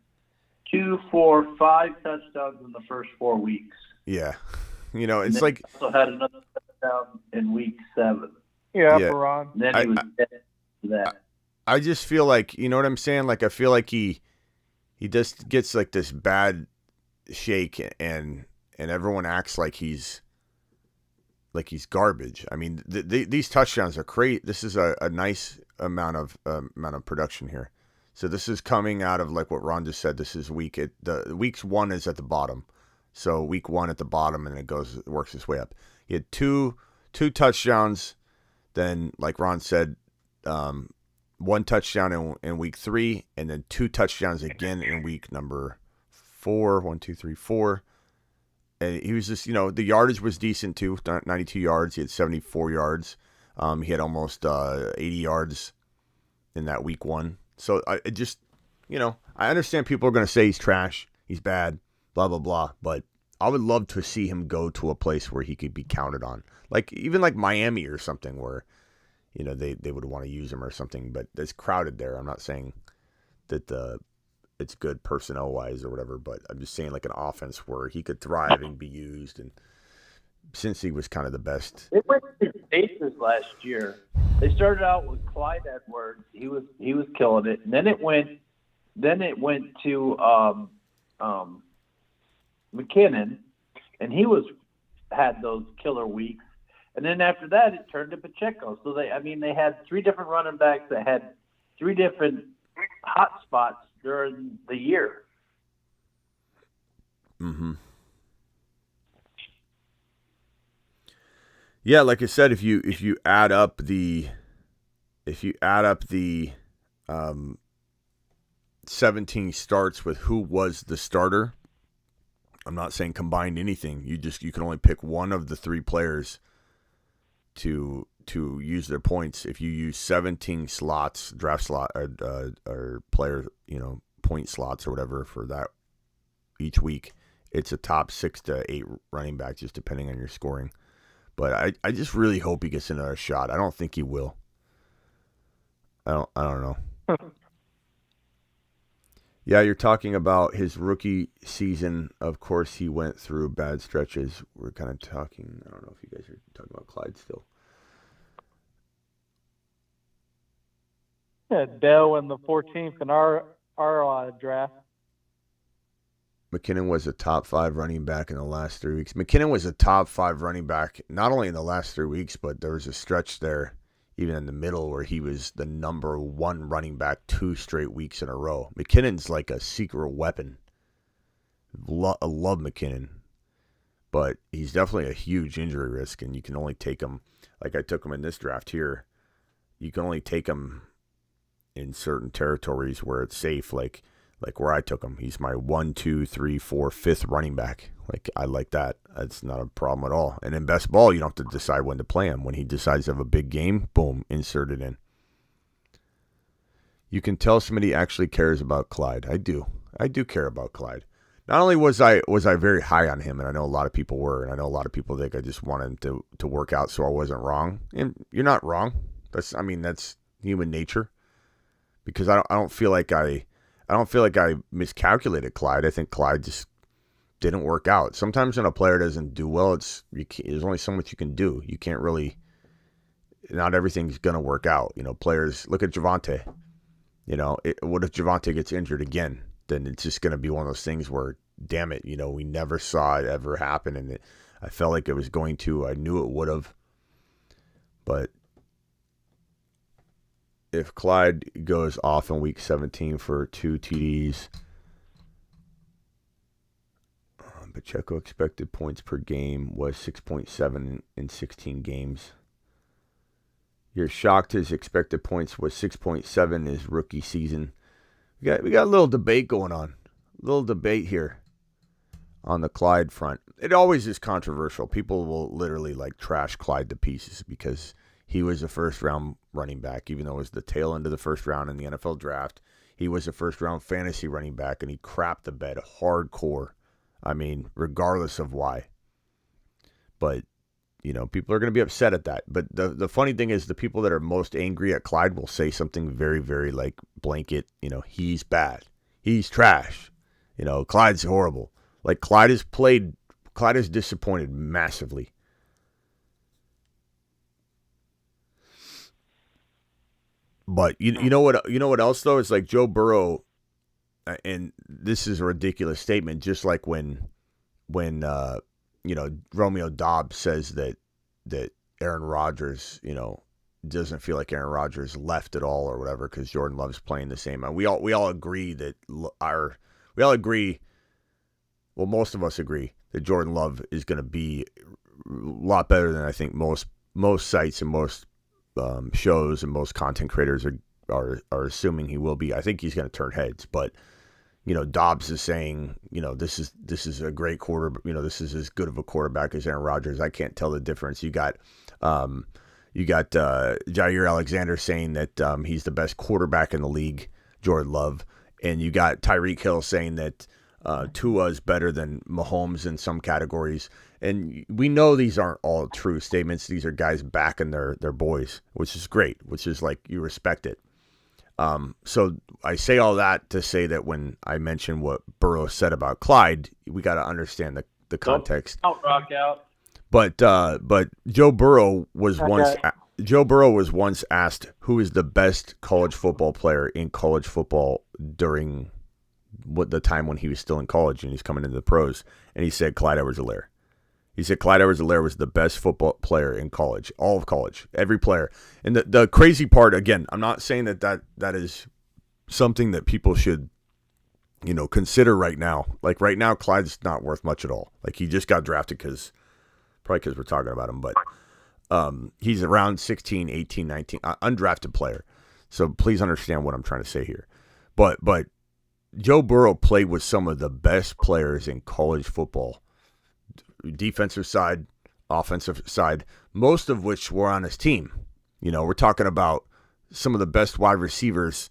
2, 4, 5 touchdowns in the first 4 weeks. Yeah. You know, it's like. He also had another touchdown in week 7. Yeah, for Ron. Then he was dead for that. I just feel like, you know what I'm saying? Like, I feel like he just gets like this bad shake and everyone acts like he's garbage. I mean, these touchdowns are crazy. This is a nice amount of production here. So this is coming out of like what Ron just said. This is weeks 1 is at the bottom. So week 1 at the bottom, and it works its way up. He had two touchdowns. Then, like Ron said, 1 touchdown in week 3, and then 2 touchdowns again in week number 4. 1, 2, 3, 4. And he was just, you know, the yardage was decent too. 92 yards. He had 74 yards. He had almost 80 yards in that week 1. So it just, you know, I understand people are going to say he's trash, he's bad, blah, blah, blah. But I would love to see him go to a place where he could be counted on. Like, even like Miami or something where, you know, they would want to use him or something. But it's crowded there. I'm not saying that it's good personnel-wise or whatever, but I'm just saying like an offense where he could thrive and be used. And since he was kind of the best. It went to bases last year. They started out with Clyde Edwards. He was killing it. And then it went to McKinnon, and he had those killer weeks. And then after that, it turned to Pacheco. So they had 3 different running backs that had 3 different hot spots during the year. Mm-hmm. Yeah, like I said, if you add up the 17 starts with who was the starter, I'm not saying combined anything. You can only pick one of the three players to use their points. If you use 17 slots, draft slot or player, point slots or whatever for that each week, it's a top 6 to 8 running back, just depending on your scoring. But I just really hope he gets another shot. I don't think he will. I don't know. Yeah, you're talking about his rookie season. Of course, he went through bad stretches. We're kind of talking. I don't know if you guys are talking about Clyde still. Yeah, Dell in the 14th in our draft. McKinnon was a top 5 running back in the last 3 weeks. McKinnon was a top 5 running back not only in the last 3 weeks, but there was a stretch there, even in the middle, where he was the number 1 running back 2 straight weeks in a row. McKinnon's like a secret weapon. I love McKinnon, but he's definitely a huge injury risk, and you can only take him, like I took him in this draft here, you can only take him in certain territories where it's safe, like where I took him. He's my 1, 2, 3, 4, 5th running back. Like, I like that. That's not a problem at all. And in best ball, you don't have to decide when to play him. When he decides to have a big game, boom, insert it in. You can tell somebody actually cares about Clyde. I do care about Clyde. Not only was I very high on him, and I know a lot of people were, and I know a lot of people think I just wanted him to work out so I wasn't wrong. And you're not wrong. That's human nature. Because I don't feel like I miscalculated Clyde. I think Clyde just didn't work out. Sometimes when a player doesn't do well, there's only so much you can do. You can't really. Not everything's gonna work out. Players, look at Javonte. What if Javonte gets injured again? Then it's just gonna be one of those things where, damn it, we never saw it ever happen, and I felt like it was going to. I knew it would have, but. If Clyde goes off in week 17 for 2 TDs, Pacheco expected points per game was 6.7 in 16 games. You're shocked his expected points was 6.7 his rookie season. We got a little debate going on. A little debate here on the Clyde front. It always is controversial. People will literally trash Clyde to pieces because he was a first-round running back, even though it was the tail end of the first round in the NFL draft. He was a first-round fantasy running back, and he crapped the bed hardcore. Regardless of why. But, people are going to be upset at that. But the funny thing is the people that are most angry at Clyde will say something very, very, blanket, he's bad. He's trash. Clyde's horrible. Clyde has disappointed massively. But you know what else though? It's like Joe Burrow, and this is a ridiculous statement. Just like when Romeo Dobbs says that Aaron Rodgers doesn't feel like Aaron Rodgers left at all or whatever because Jordan Love's playing the same. And we all agree that most of us agree that Jordan Love is going to be a lot better than I think most sites and most shows and most content creators are assuming he will be. I think he's going to turn heads, but Dobbs is saying, this is a great quarter. This is as good of a quarterback as Aaron Rodgers. I can't tell the difference. You got Jair Alexander saying that he's the best quarterback in the league, Jordan Love, and you got Tyreek Hill saying that Tua is better than Mahomes in some categories. And we know these aren't all true statements. These are guys backing their boys, which is great, which is you respect it. So I say all that to say that when I mention what Burrow said about Clyde, we got to understand the context. Rock out. But Joe Burrow was once asked who is the best college football player in college football during the time when he was still in college and he's coming into the pros, and he said Clyde Edwards-Helaire. He said Clyde Edwards-Helaire was the best football player in college, all of college, every player. And the crazy part, again, I'm not saying that is something that people should, consider right now. Right now, Clyde's not worth much at all. He just got drafted probably because we're talking about him. But He's around 16, 18, 19, undrafted player. So please understand what I'm trying to say here. But Joe Burrow played with some of the best players in college football, defensive side, offensive side, most of which were on his team. You know, we're talking about some of the best wide receivers.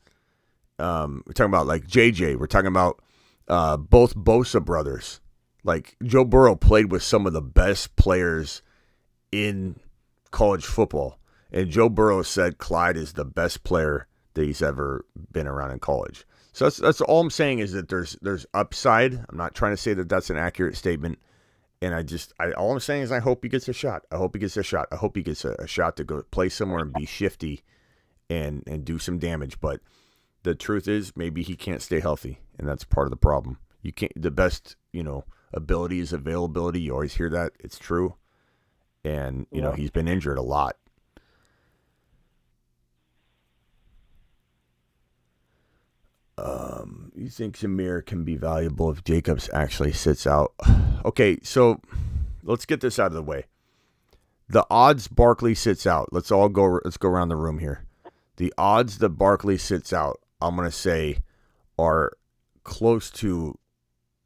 We're talking about like JJ. We're talking about both Bosa brothers. Like Joe Burrow played with some of the best players in college football. And Joe Burrow said Clyde is the best player that he's ever been around in college. So that's all I'm saying is that there's upside. I'm not trying to say that that's an accurate statement. And all I'm saying is I hope he gets a shot. I hope he gets a shot. I hope he gets a shot to go play somewhere and be shifty and do some damage. But the truth is maybe he can't stay healthy, and that's part of the problem. You can't. The best, ability is availability. You always hear that. It's true. And, he's been injured a lot. You think Zamir can be valuable if Jacobs actually sits out? Okay, so let's get this out of the way. The odds Barkley sits out. Let's go around the room here. The odds that Barkley sits out, I'm going to say, are close to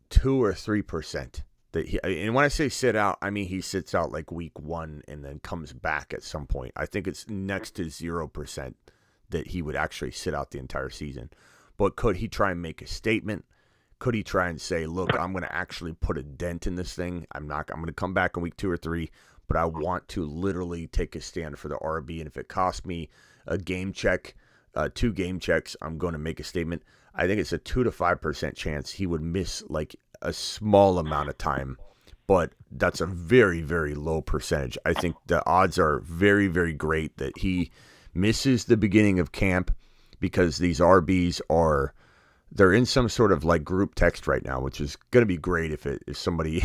2 or 3%. And when I say sit out, I mean he sits out like week 1 and then comes back at some point. I think it's next to 0% that he would actually sit out the entire season. But could he try and make a statement? Could he try and say, look, I'm going to actually put a dent in this thing. I'm going to come back in week 2 or 3, but I want to literally take a stand for the RB. And if it costs me a game check, 2 game checks, I'm going to make a statement. I think it's a 2 to 5% chance he would miss like a small amount of time, but that's a very, very low percentage. I think the odds are very, very great that he misses the beginning of camp because these RBs they're in some sort of like group text right now, which is going to be great if somebody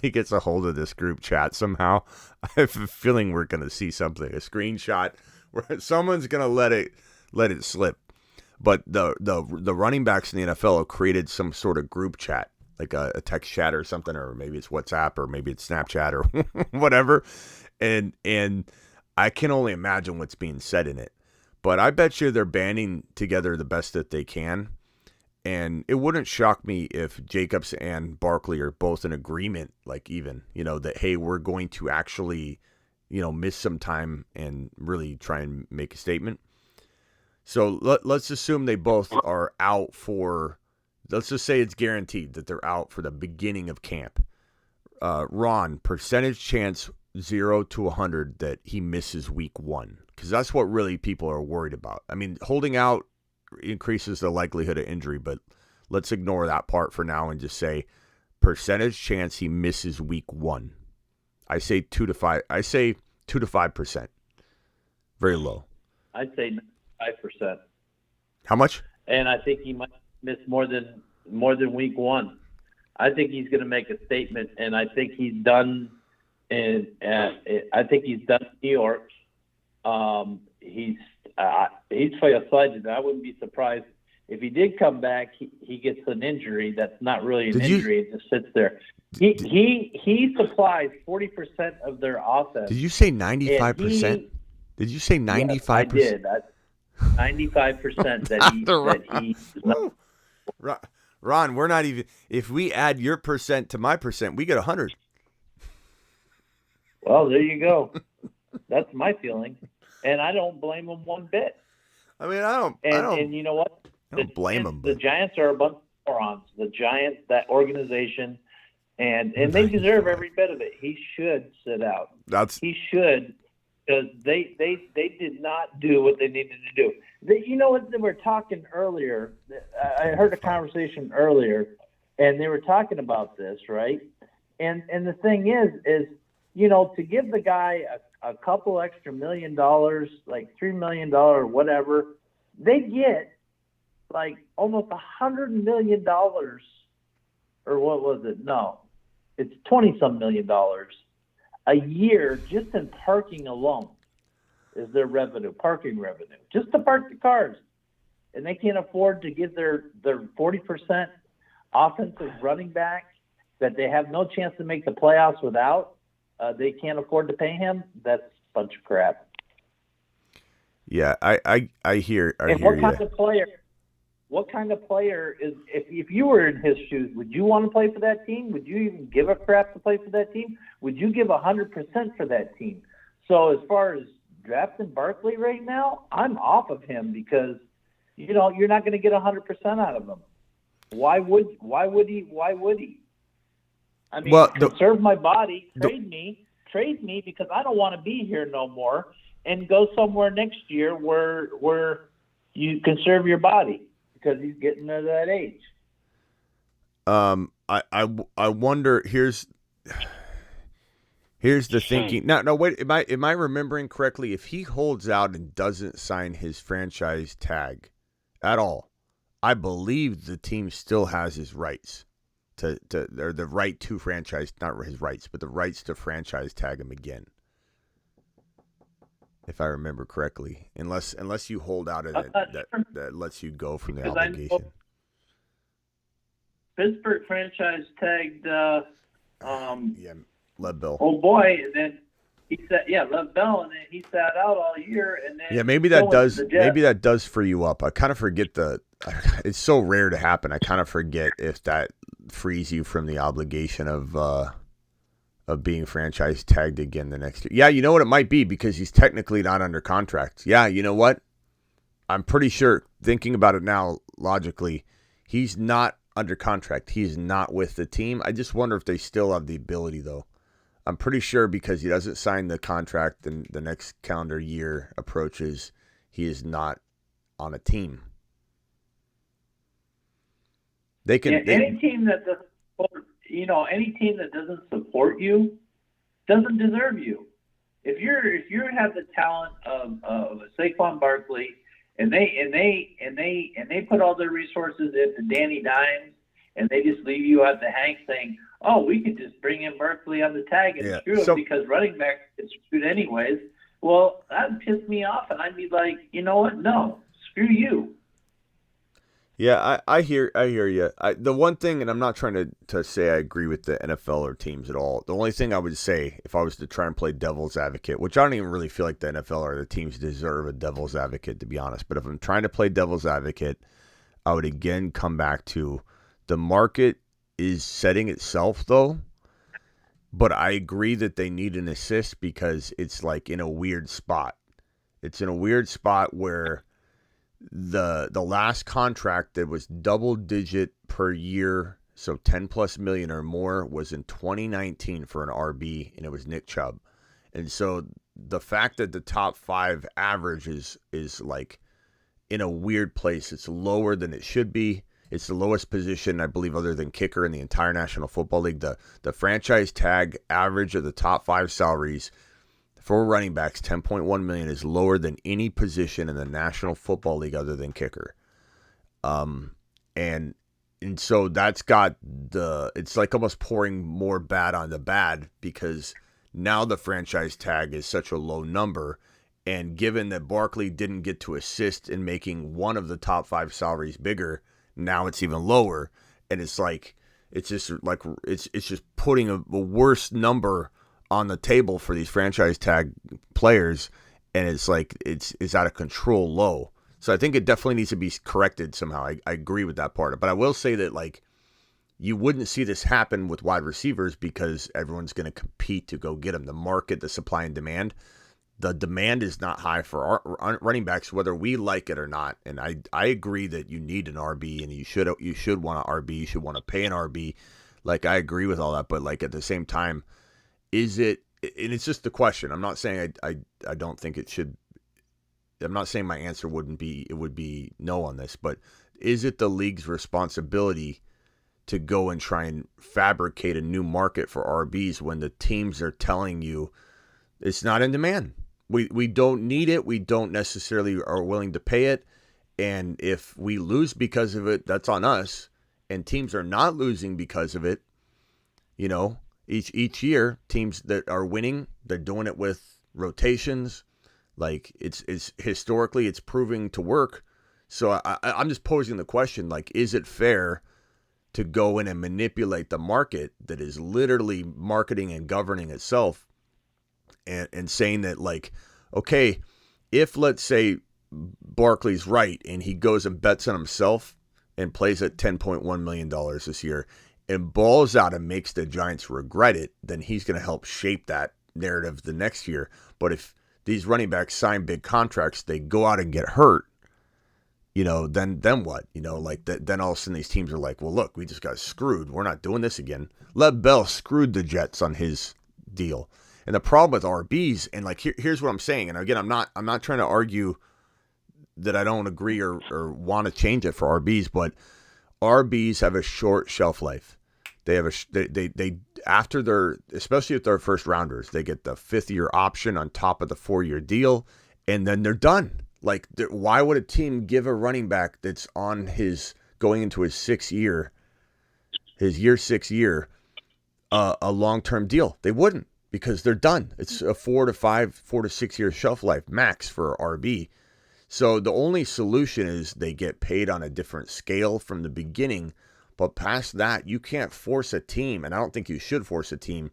gets a hold of this group chat somehow. I have a feeling we're going to see something, a screenshot where someone's going to let it slip. But the running backs in the NFL have created some sort of group chat, like a text chat or something, or maybe it's WhatsApp or maybe it's Snapchat or whatever. And I can only imagine what's being said in it. But I bet you they're banding together the best that they can. And it wouldn't shock me if Jacobs and Barkley are both in agreement, like even, that, hey, we're going to actually, miss some time and really try and make a statement. So let's assume they both are out for, let's just say it's guaranteed that they're out for the beginning of camp. Ron, percentage chance 0 to 100 that he misses week 1. Because that's what really people are worried about. I mean, holding out increases the likelihood of injury, but let's ignore that part for now and just say percentage chance he misses week 1. I say 2 to 5. I say 2 to 5%. Very low. I'd say 5%. How much? And I think he might miss more than week 1. I think he's going to make a statement, and I think he's done. And I think he's done in New York. He's excited. I wouldn't be surprised if he did come back. He gets an injury that's not really an injury. It just sits there. He supplies 40% of their offense. Did you say 95%? Did you say 95%? Yes, I did. 95% that he. Ron, we're not even. If we add your percent to my percent, we get 100. Well, there you go. That's my feeling, and I don't blame him one bit. I mean, I don't. And you know what? I don't blame him. The Giants are a bunch of morons. The Giants, that organization, and they deserve every bit of it. He should sit out. He should, because they did not do what they needed to do. You know what? They were talking earlier. I heard a conversation earlier, and they were talking about this, right? And the thing is. To give the guy a couple extra $1 million, like $3 million or whatever, they get like almost $100 million, or what was it? No, it's 20-some million dollars a year just in parking alone is their revenue, parking revenue, just to park the cars. And they can't afford to give their 40% offensive running back that they have no chance to make the playoffs without they can't afford to pay him, that's a bunch of crap. Yeah, I hear And you. what kind of player is, if you were in his shoes, would you want to play for that team? Would you even give a crap to play for that team? Would you give 100% for that team? So as far as drafting Barkley right now, I'm off of him because, you're not going to get 100% out of him. Why would he? I mean, conserve my body, trade me because I don't want to be here no more, and go somewhere next year where you conserve your body because he's getting to that age. I wonder. Here's the thinking. No, wait. Am I remembering correctly? If he holds out and doesn't sign his franchise tag at all, I believe the team still has his rights or the right to franchise, not his rights, but the rights to franchise tag him again. If I remember correctly, unless you hold out that lets you go from the obligation. Pittsburgh franchise tagged Lev Bell. Oh boy, and then he said, Lev Bell, and then he sat out all year, and then maybe that does free you up. I kind of forget it's so rare to happen. I kind of forget if that frees you from the obligation of being franchise tagged again the next year. Yeah, you know what it might be because he's technically not under contract. Yeah, you know what? I'm pretty sure, thinking about it now logically, he's not under contract. He's not with the team. I just wonder if they still have the ability, though. I'm pretty sure because he doesn't sign the contract and the next calendar year approaches, he is not on a team. They can any team that doesn't support, any team that doesn't support you doesn't deserve you. If you have the talent of a Saquon Barkley and they put all their resources into Danny Dimes and they just leave you at the hang saying, oh, we could just bring in Barkley on the tag and screw him because running backs get screwed anyways. Well, that would piss me off, and I'd be like, you know what? No, screw you. Yeah, I hear you. The one thing, and I'm not trying to say I agree with the NFL or teams at all. The only thing I would say, if I was to try and play devil's advocate, which I don't even really feel like the NFL or the teams deserve a devil's advocate, to be honest. But if I'm trying to play devil's advocate, I would again come back to the market is setting itself, though. But I agree that they need an assist because it's like in a weird spot. It's in a weird spot where the last contract that was double digit per year, so 10 plus million or more, was in 2019 for an RB, and it was Nick Chubb. And so the fact that the top five average is like in a weird place, it's lower than it should be. It's the lowest position, I believe, other than kicker in the entire National Football League. The franchise tag average of the top five salaries for running backs, 10.1 million, is lower than any position in the National Football League other than kicker. And so that's got it's like almost pouring more bad on the bad because now the franchise tag is such a low number. And given that Barkley didn't get to assist in making one of the top five salaries bigger, now it's even lower. And it's just putting a worse number on the table for these franchise tag players, and it's like it's out of control low. So I think it definitely needs to be corrected somehow. I agree with that part, but I will say that like you wouldn't see this happen with wide receivers because everyone's going to compete to go get them. The market, the supply and demand, the demand is not high for our running backs, whether we like it or not. And I agree that you need an RB and you should want an RB. You should want to pay an RB. Like I agree with all that, but like at the same time, is it, and it's just the question. I'm not saying I don't think it should. I'm not saying my answer would be no on this, but is it the league's responsibility to go and try and fabricate a new market for RBs when the teams are telling you it's not in demand? We don't need it. We don't necessarily are willing to pay it. And if we lose because of it, that's on us. And teams are not losing because of it. You know, each year, teams that are winning, they're doing it with rotations. Like it's historically, it's proving to work. So I'm just posing the question, like, is it fair to go in and manipulate the market that is literally marketing and governing itself and saying that, like, okay, if let's say Barkley's right and he goes and bets on himself and plays at $10.1 million this year and balls out and makes the Giants regret it, then he's going to help shape that narrative the next year. But if these running backs sign big contracts, they go out and get hurt, then what? Like that, then all of a sudden these teams are like, well, look, we just got screwed. We're not doing this again. Lev Bell screwed the Jets on his deal. And the problem with RBs, and like here's what I'm saying, and again, I'm not trying to argue that I don't agree or want to change it for RBs, but RBs have a short shelf life. They have they after their, especially if they're first rounders, they get the 5th-year option on top of the 4-year deal, and then they're done. Like, why would a team give a running back that's on going into his 6th year, his 6 year, a long-term deal? They wouldn't, because they're done. It's a 4 to 6 year shelf life max for RB. So the only solution is they get paid on a different scale from the beginning. But past that, you can't force a team, and I don't think you should force a team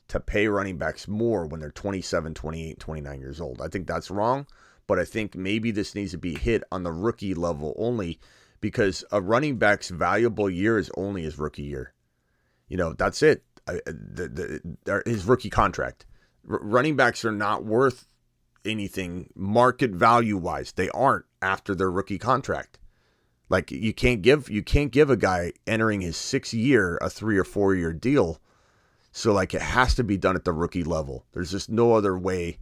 to pay running backs more when they're 27, 28, 29 years old. I think that's wrong, but I think maybe this needs to be hit on the rookie level only, because a running back's valuable year is only his rookie year. That's it. His rookie contract. Running backs are not worth anything market value wise. They aren't after their rookie contract. Like, you can't give a guy entering his 6th year a 3 or 4 year deal. So like, it has to be done at the rookie level. There's just no other way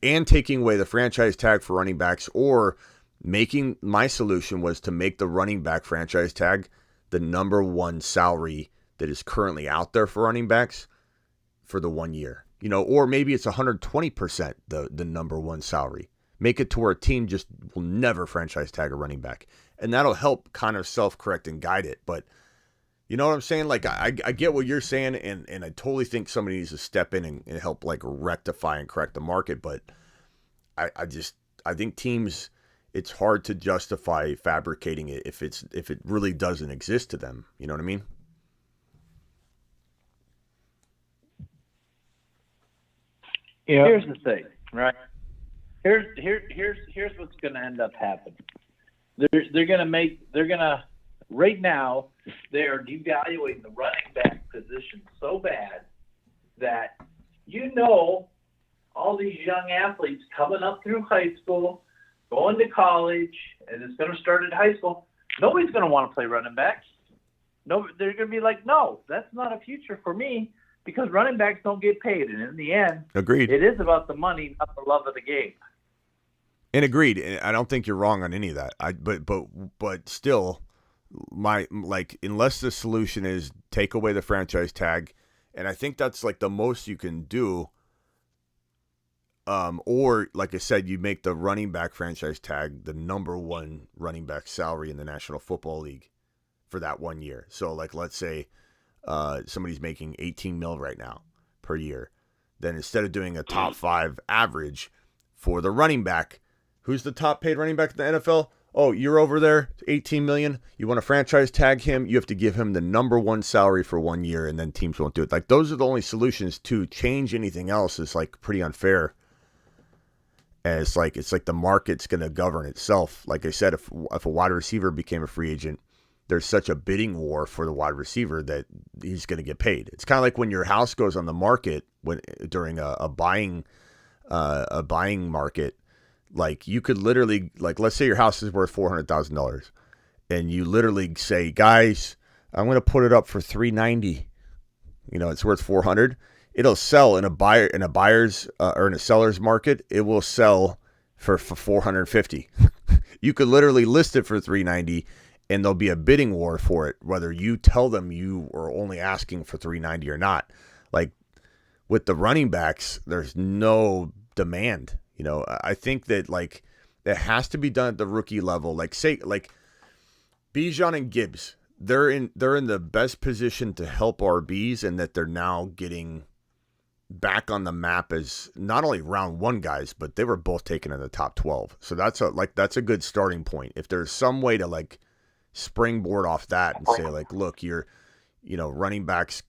and taking away the franchise tag for running backs, or my solution was to make the running back franchise tag the number one salary that is currently out there for running backs for the 1 year, or maybe it's 120% the number one salary. Make it to where a team just will never franchise tag a running back. And that'll help kind of self-correct and guide it. But you know what I'm saying? Like, I get what you're saying, and I totally think somebody needs to step in and help, like, rectify and correct the market. But I think teams, it's hard to justify fabricating it if it really doesn't exist to them. You know what I mean? Here's the thing, right? Here's what's going to end up happening. Right now, they are devaluing the running back position so bad that, all these young athletes coming up through high school, going to college, and it's going to start at high school, nobody's going to want to play running backs. No, they're going to be like, no, that's not a future for me, because running backs don't get paid. And in the end, agreed, it is about the money, not the love of the game. And agreed. I don't think you're wrong on any of that. But still, unless the solution is take away the franchise tag, and I think that's like the most you can do. Or like I said, you make the running back franchise tag the number one running back salary in the National Football League for that 1 year. So like, let's say somebody's making $18 million right now per year. Then instead of doing a top 5 average for the running back, who's the top paid running back in the NFL? Oh, you're over there, $18 million. You want to franchise tag him? You have to give him the number one salary for 1 year, and then teams won't do it. Like, those are the only solutions. To change anything else is like pretty unfair. And it's like the market's going to govern itself. Like I said, if a wide receiver became a free agent, there's such a bidding war for the wide receiver that he's going to get paid. It's kind of like when your house goes on the market during a buying market. Like, you could literally, like, let's say your house is worth $400,000, and you literally say, guys, I'm going to put it up for $390. It's worth $400. It'll sell in a buyer's or in a seller's market. It will sell for $450. You could literally list it for $390, and there'll be a bidding war for it, whether you tell them you are only asking for $390 or not. Like, with the running backs, there's no demand. I think that, like, it has to be done at the rookie level. Like, say, like, Bijan and Gibbs, they're in the best position to help RBs, and that they're now getting back on the map as not only round 1 guys, but they were both taken in the top 12. So that's a good starting point. If there's some way to, like, springboard off that and say, like, look, you're, running backs,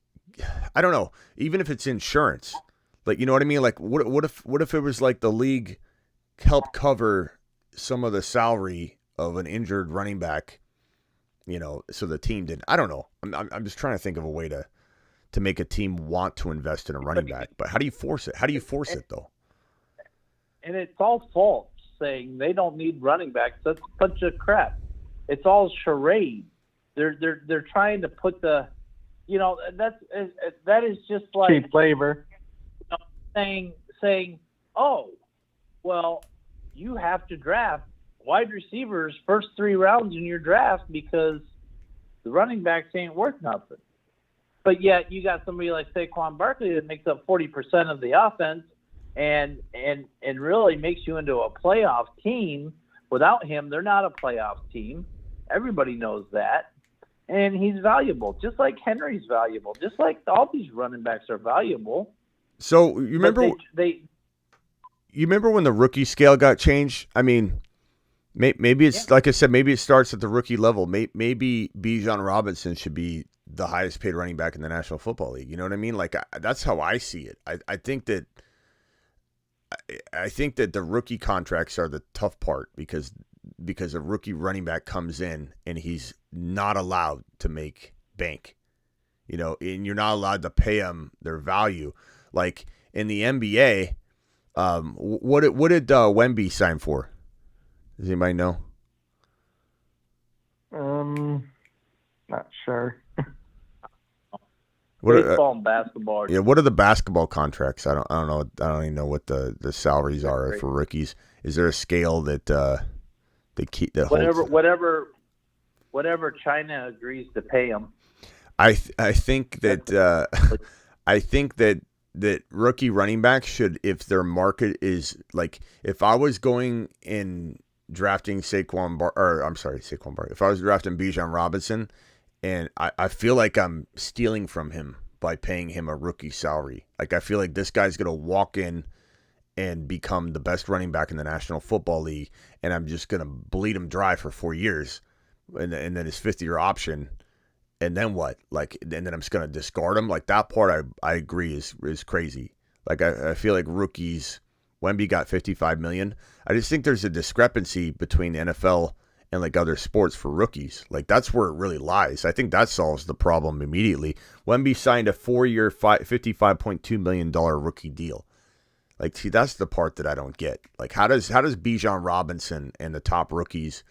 I don't know, even if it's insurance. Like, you know what I mean? Like, what if it was like the league helped cover some of the salary of an injured running back, you know, so the team didn't. I don't know. I'm just trying to think of a way to make a team want to invest in a running back. But how do you force it? How do you force it though? And it's all false saying they don't need running backs. That's a bunch of crap. It's all charade. They're trying to put the, you know, that is just like Cheap labor. saying, oh, well, you have to draft wide receivers first 3 rounds in your draft because the running backs ain't worth nothing. But yet you got somebody like Saquon Barkley that makes up 40% of the offense and really makes you into a playoff team. Without him, they're not a playoff team. Everybody knows that. And he's valuable, just like Henry's valuable, just like all these running backs are valuable. So you remember you remember when the rookie scale got changed? I mean, maybe it's like I said, maybe it starts at the rookie level. Maybe Bijan Robinson should be the highest paid running back in the National Football League. You know what I mean? Like that's how I see it. I think that the rookie contracts are the tough part because a rookie running back comes in and he's not allowed to make bank, you know, and you're not allowed to pay them their value. Like in the NBA, what did Wemby sign for? Does anybody know? Not sure. Baseball and basketball. Yeah, what are the basketball contracts? I don't know. I don't even know what the salaries are for rookies. Is there a scale that they keep that holds? Whatever China agrees to pay them. I think that that rookie running backs should, if their market is like, if I was going in drafting Saquon Barkley, if I was drafting Bijan Robinson, and I feel like I'm stealing from him by paying him a rookie salary. Like I feel like this guy's gonna walk in and become the best running back in the National Football League, and I'm just gonna bleed him dry for 4 years, and then his 5th-year option. And then what? Like, and then I'm just gonna discard him. Like that part, I agree is crazy. Like I feel like rookies. Wemby got $55 million. I just think there's a discrepancy between the NFL and like other sports for rookies. Like that's where it really lies. I think that solves the problem immediately. Wemby signed a 4-year, $55.2 million rookie deal. Like, see, that's the part that I don't get. Like, how does Bijan Robinson and the top rookies,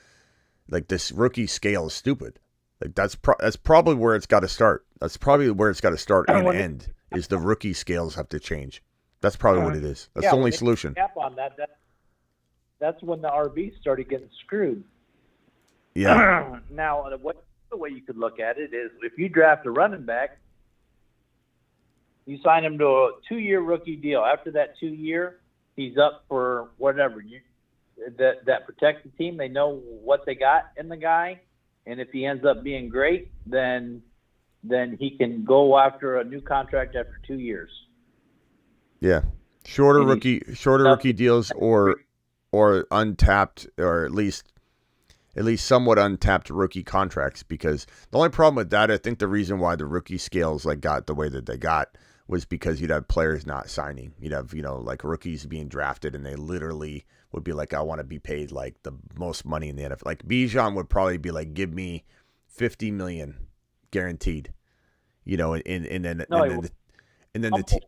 like this rookie scale is stupid. Like that's probably where it's got to start. That's probably where it's got to start and end. Is the rookie scales have to change? That's probably what it is. That's the only solution. Cap on that's when the RBs started getting screwed. Yeah. Now, the way you could look at it is if you draft a running back, you sign him to a 2-year rookie deal. After that 2-year, he's up for whatever. That protects the team. They know what they got in the guy. And if he ends up being great, then he can go after a new contract after 2 years. Yeah, shorter rookie deals or untapped, or at least somewhat untapped rookie contracts. Because the only problem with that, I think the reason why the rookie scales like got the way that they got was because you'd have players not signing. You'd have, you know, like rookies being drafted and they literally would be like, I want to be paid like the most money in the NFL. Like Bijan would probably be like, give me $50 million guaranteed, you know, and then the team.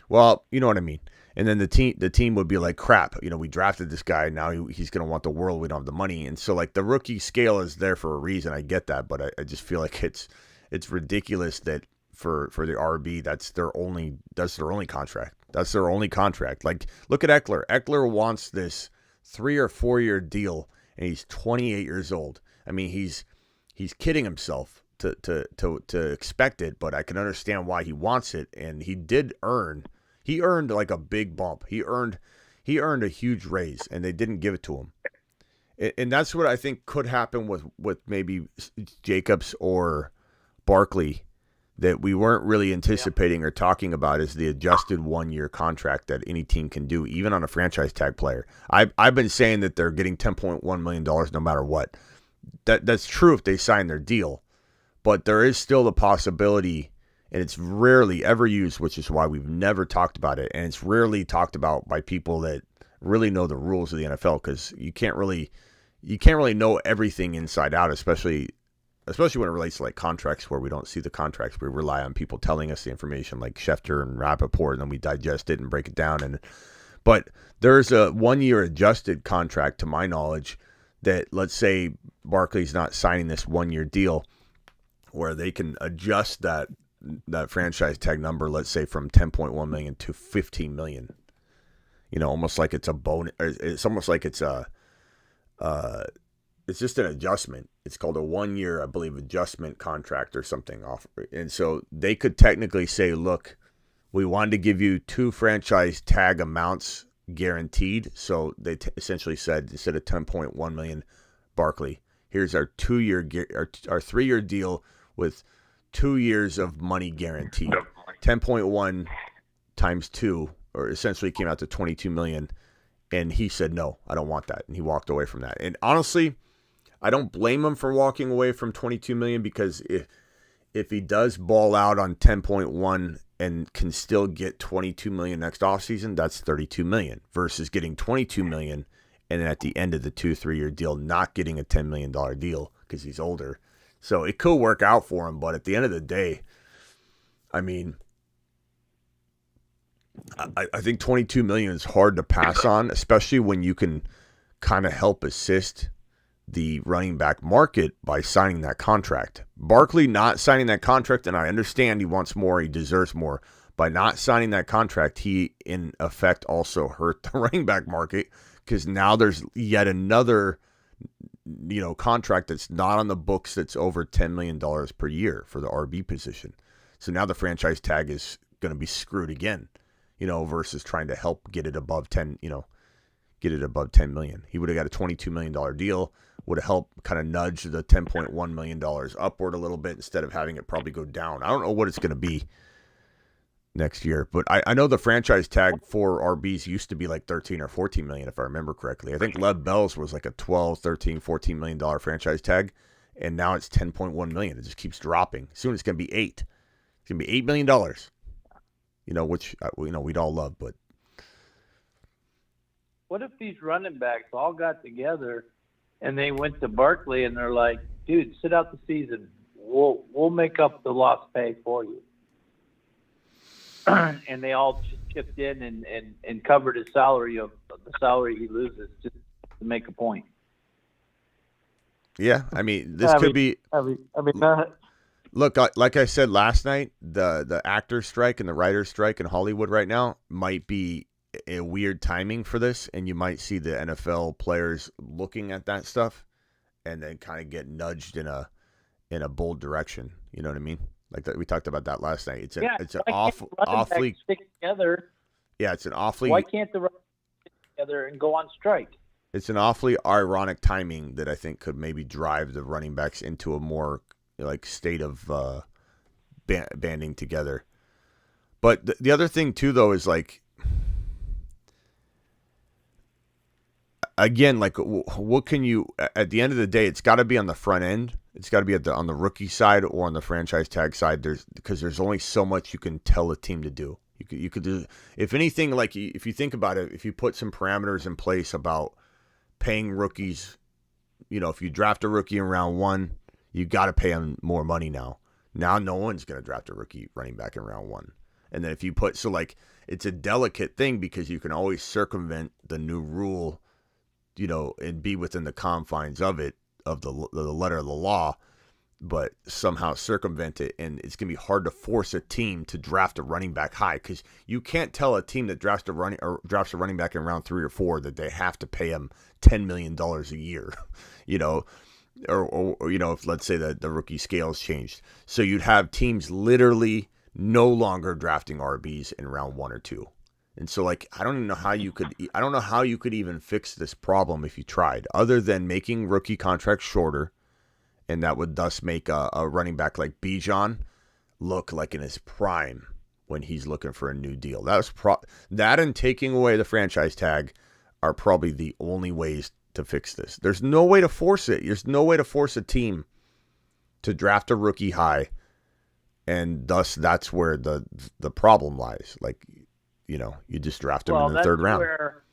Well, you know what I mean. And then the team would be like, crap, you know, we drafted this guy. Now he's going to want the world. We don't have the money. And so like the rookie scale is there for a reason. I get that. But I just feel like it's ridiculous that for the RB, that's their only contract. That's their only contract. Like look at Eckler. Eckler wants this 3 or 4 year deal and he's 28 years old. I mean, he's kidding himself to expect it, but I can understand why he wants it. And he earned like a big bump. He earned a huge raise, and they didn't give it to him. And that's what I think could happen with maybe Jacobs or Barkley that we weren't really anticipating or talking about, is the adjusted 1-year contract that any team can do, even on a franchise tag player. I've been saying that they're getting $10.1 million no matter what. That's true if they sign their deal, but there is still the possibility and it's rarely ever used, which is why we've never talked about it. And it's rarely talked about by people that really know the rules of the NFL, because you can't really know everything inside out, especially when it relates to like contracts where we don't see the contracts. We rely on people telling us the information like Schefter and Rappaport, and then we digest it and break it down. But there's a 1-year adjusted contract, to my knowledge, that, let's say Barkley's not signing this 1-year deal, where they can adjust that franchise tag number, let's say from 10.1 million to 15 million. Almost like it's a bonus. It's almost like it's it's just an adjustment. It's called a 1-year, I believe, adjustment contract or something off. And so they could technically say, look, we wanted to give you 2 franchise tag amounts guaranteed. So they essentially said, instead of 10.1 million, Barkley, here's our 3-year deal with 2 years of money guaranteed. 10.1 times 2, or essentially came out to 22 million. And he said, no, I don't want that. And he walked away from that. And honestly, I don't blame him for walking away from 22 million, because if he does ball out on 10.1 and can still get 22 million next offseason, that's 32 million versus getting 22 million and then at the end of the 2-3-year deal not getting a $10 million deal because he's older. So it could work out for him, but at the end of the day, I mean, I think 22 million is hard to pass on, especially when you can kind of help assist the running back market by signing that contract. Barkley not signing that contract, and I understand he wants more, he deserves more. By not signing that contract, he in effect also hurt the running back market, because now there's yet another contract that's not on the books that's over $10 million per year for the RB position. So now the franchise tag is going to be screwed again, versus trying to help get it above 10 million. He would have got a $22 million deal, would have helped kind of nudge the $10.1 million upward a little bit instead of having it probably go down. I don't know what it's going to be next year, but I know the franchise tag for RBs used to be like 13 or 14 million, if I remember correctly. I think Lev Bell's was like a 12, 13, 14 million dollar franchise tag, and now it's 10.1 million. It just keeps dropping. Soon it's going to be 8. It's going to be $8 million, which we'd all love, but What if these running backs all got together and they went to Barkley and they're like, dude, sit out the season. We'll make up the lost pay for you. And they all just chipped in and covered his salary of the salary he loses just to make a point. Yeah, I mean, this could be. Look, like I said last night, the actor strike and the writer's strike in Hollywood right now might be a weird timing for this, and you might see the NFL players looking at that stuff and then kind of get nudged in a bold direction. You know what I mean? Like that, we talked about that last night. It's an awfully stick together. Yeah, it's an awfully. Why can't the running backs stick together and go on strike? It's an awfully ironic timing that I think could maybe drive the running backs into a more state of banding together. But the other thing too, though, is again, what can you? At the end of the day, it's got to be on the front end. It's got to be on the rookie side or on the franchise tag side. Because there's only so much you can tell a team to do. You could do, if anything, if you think about it, if you put some parameters in place about paying rookies, if you draft a rookie in round 1, you got to pay him more money now. Now no one's going to draft a rookie running back in round 1. And then if you put, it's a delicate thing because you can always circumvent the new rule, and be within the confines of it, of the letter of the law, but somehow circumvent it. And it's going to be hard to force a team to draft a running back high, because you can't tell a team that drafts a running back in round 3 or 4 that they have to pay him $10 million a year, or if let's say that the rookie scales changed. So you'd have teams literally no longer drafting RBs in round 1 or 2. And so I don't know how you could even fix this problem if you tried, other than making rookie contracts shorter. And that would thus make a running back like Bijan look like in his prime when he's looking for a new deal. That and taking away the franchise tag are probably the only ways to fix this. There's no way to force it. There's no way to force a team to draft a rookie high and thus that's where the problem lies. Like, you just draft him in the third round. Where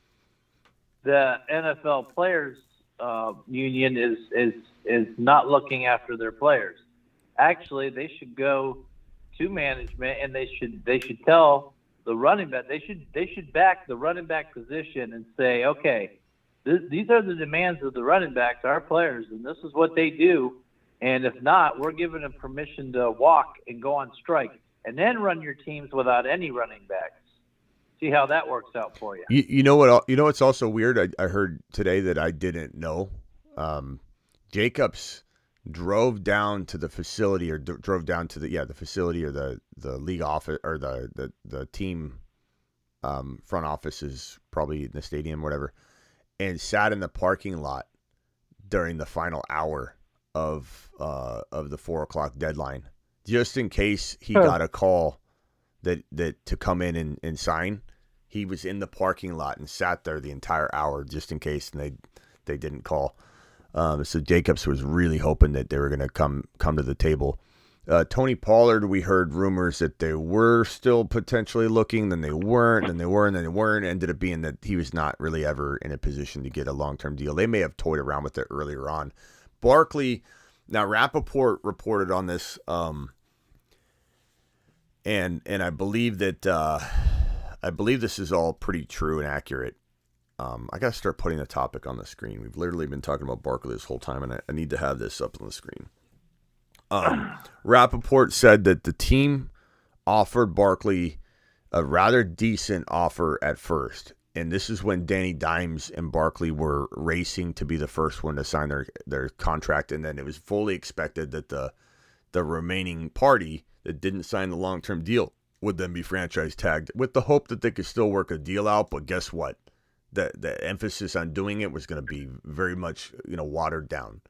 the NFL Players Union is not looking after their players. Actually, they should go to management and they should tell the running back. They should back the running back position and say, okay, these are the demands of the running backs, our players, and this is what they do. And if not, we're giving them permission to walk and go on strike, and then run your teams without any running backs. See how that works out for you. You know what? You know what's also weird? I heard today that I didn't know. Jacobs drove down to the facility, or drove down to the facility, or the league office, or the team front office is probably in the stadium, whatever, and sat in the parking lot during the final hour of the 4:00 deadline, just in case he got a call that to come in and sign. He was in the parking lot and sat there the entire hour just in case, and they didn't call. So Jacobs was really hoping that they were going to come to the table. Tony Pollard, we heard rumors that they were still potentially looking, then they weren't, then they were, and then they weren't. Ended up being that he was not really ever in a position to get a long-term deal. They may have toyed around with it earlier on. Barkley, now Rappaport reported on this, and I believe that this is all pretty true and accurate. I got to start putting the topic on the screen. We've literally been talking about Barkley this whole time, and I need to have this up on the screen. Rappaport said that the team offered Barkley a rather decent offer at first, and this is when Danny Dimes and Barkley were racing to be the first one to sign their contract, and then it was fully expected that the remaining party that didn't sign the long-term deal would then be franchise tagged, with the hope that they could still work a deal out. But guess what? The emphasis on doing it was going to be very much, watered down.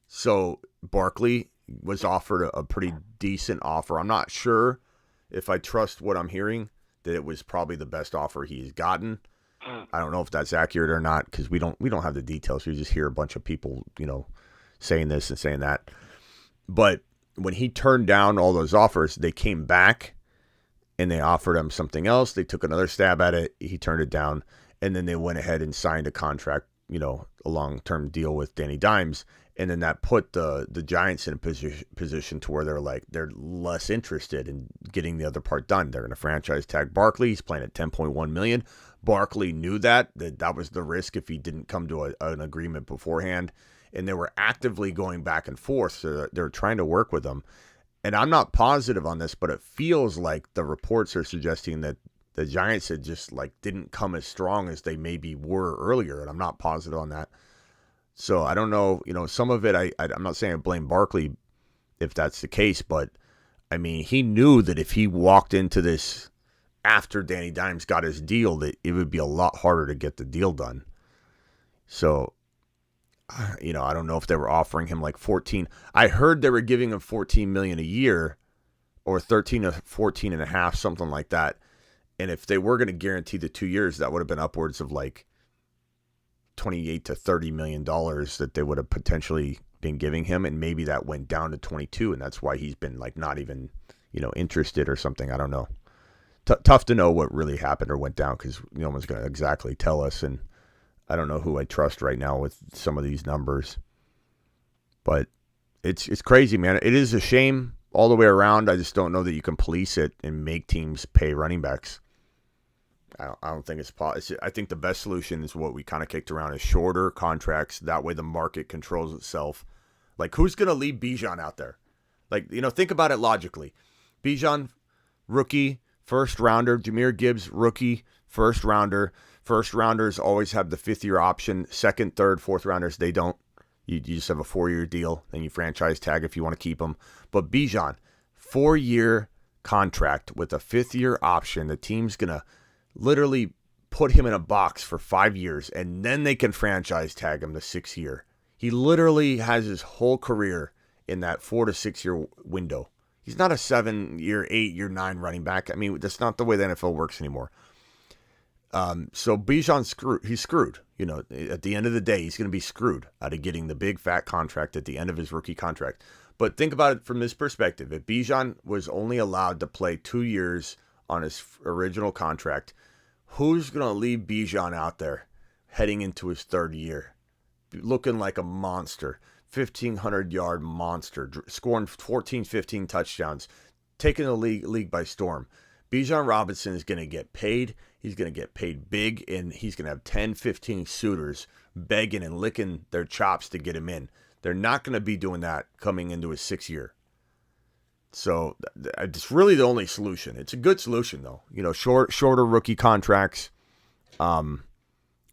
So Barkley was offered a pretty decent offer. I'm not sure if I trust what I'm hearing, that it was probably the best offer he's gotten. I don't know if that's accurate or not, because we don't have the details. We just hear a bunch of people, saying this and saying that. But when he turned down all those offers, they came back and they offered him something else. They took another stab at it. He turned it down. And then they went ahead and signed a contract, a long-term deal with Danny Dimes. And then that put the Giants in a position to where they're less interested in getting the other part done. They're going to franchise tag Barkley. He's playing at $10.1 million. Barkley knew that was the risk if he didn't come to an agreement beforehand. And they were actively going back and forth. So they're trying to work with him. And I'm not positive on this, but it feels like the reports are suggesting that the Giants had just didn't come as strong as they maybe were earlier, and I'm not positive on that. So I don't know, some of it, I'm not saying I blame Barkley if that's the case, but I mean, he knew that if he walked into this after Danny Dimes got his deal, that it would be a lot harder to get the deal done. So, I don't know if they were offering him 14. I heard they were giving him $14 million a year, or 13 or 14 and a half, something like that. And if they were going to guarantee the 2 years, that would have been upwards of $28 to $30 million that they would have potentially been giving him. And maybe that went down to 22. And that's why he's been not even, interested or something. I don't know. Tough to know what really happened or went down, because no one's going to exactly tell us. And I don't know who I trust right now with some of these numbers. But it's crazy, man. It is a shame all the way around. I just don't know that you can police it and make teams pay running backs. I don't think it's possible. I think the best solution is what we kind of kicked around, is shorter contracts. That way the market controls itself. Who's going to leave Bijan out there? Think about it logically. Bijan, rookie, first rounder. Jahmyr Gibbs, rookie, first rounder. First rounders always have the 5th-year option. Second, third, fourth rounders, they don't. You just have a 4-year deal. Then you franchise tag if you want to keep them. But Bijan, 4-year contract with a 5th-year option. The team's going to literally put him in a box for 5 years, and then they can franchise tag him the 6th year. He literally has his whole career in that 4 to 6 year window. He's not a 7-year, 8-year, 9 running back. I mean, that's not the way the NFL works anymore. So Bijan's he's screwed. At the end of the day, he's going to be screwed out of getting the big fat contract at the end of his rookie contract. But think about it from this perspective. If Bijan was only allowed to play 2 years on his original contract, who's going to leave Bijan out there heading into his third year? Looking like a monster, 1,500-yard monster, scoring 14, 15 touchdowns, taking the league by storm. Bijan Robinson is going to get paid. He's going to get paid big, and he's going to have 10, 15 suitors begging and licking their chops to get him in. They're not going to be doing that coming into his 6th year. So it's really the only solution. It's a good solution, though. Shorter rookie contracts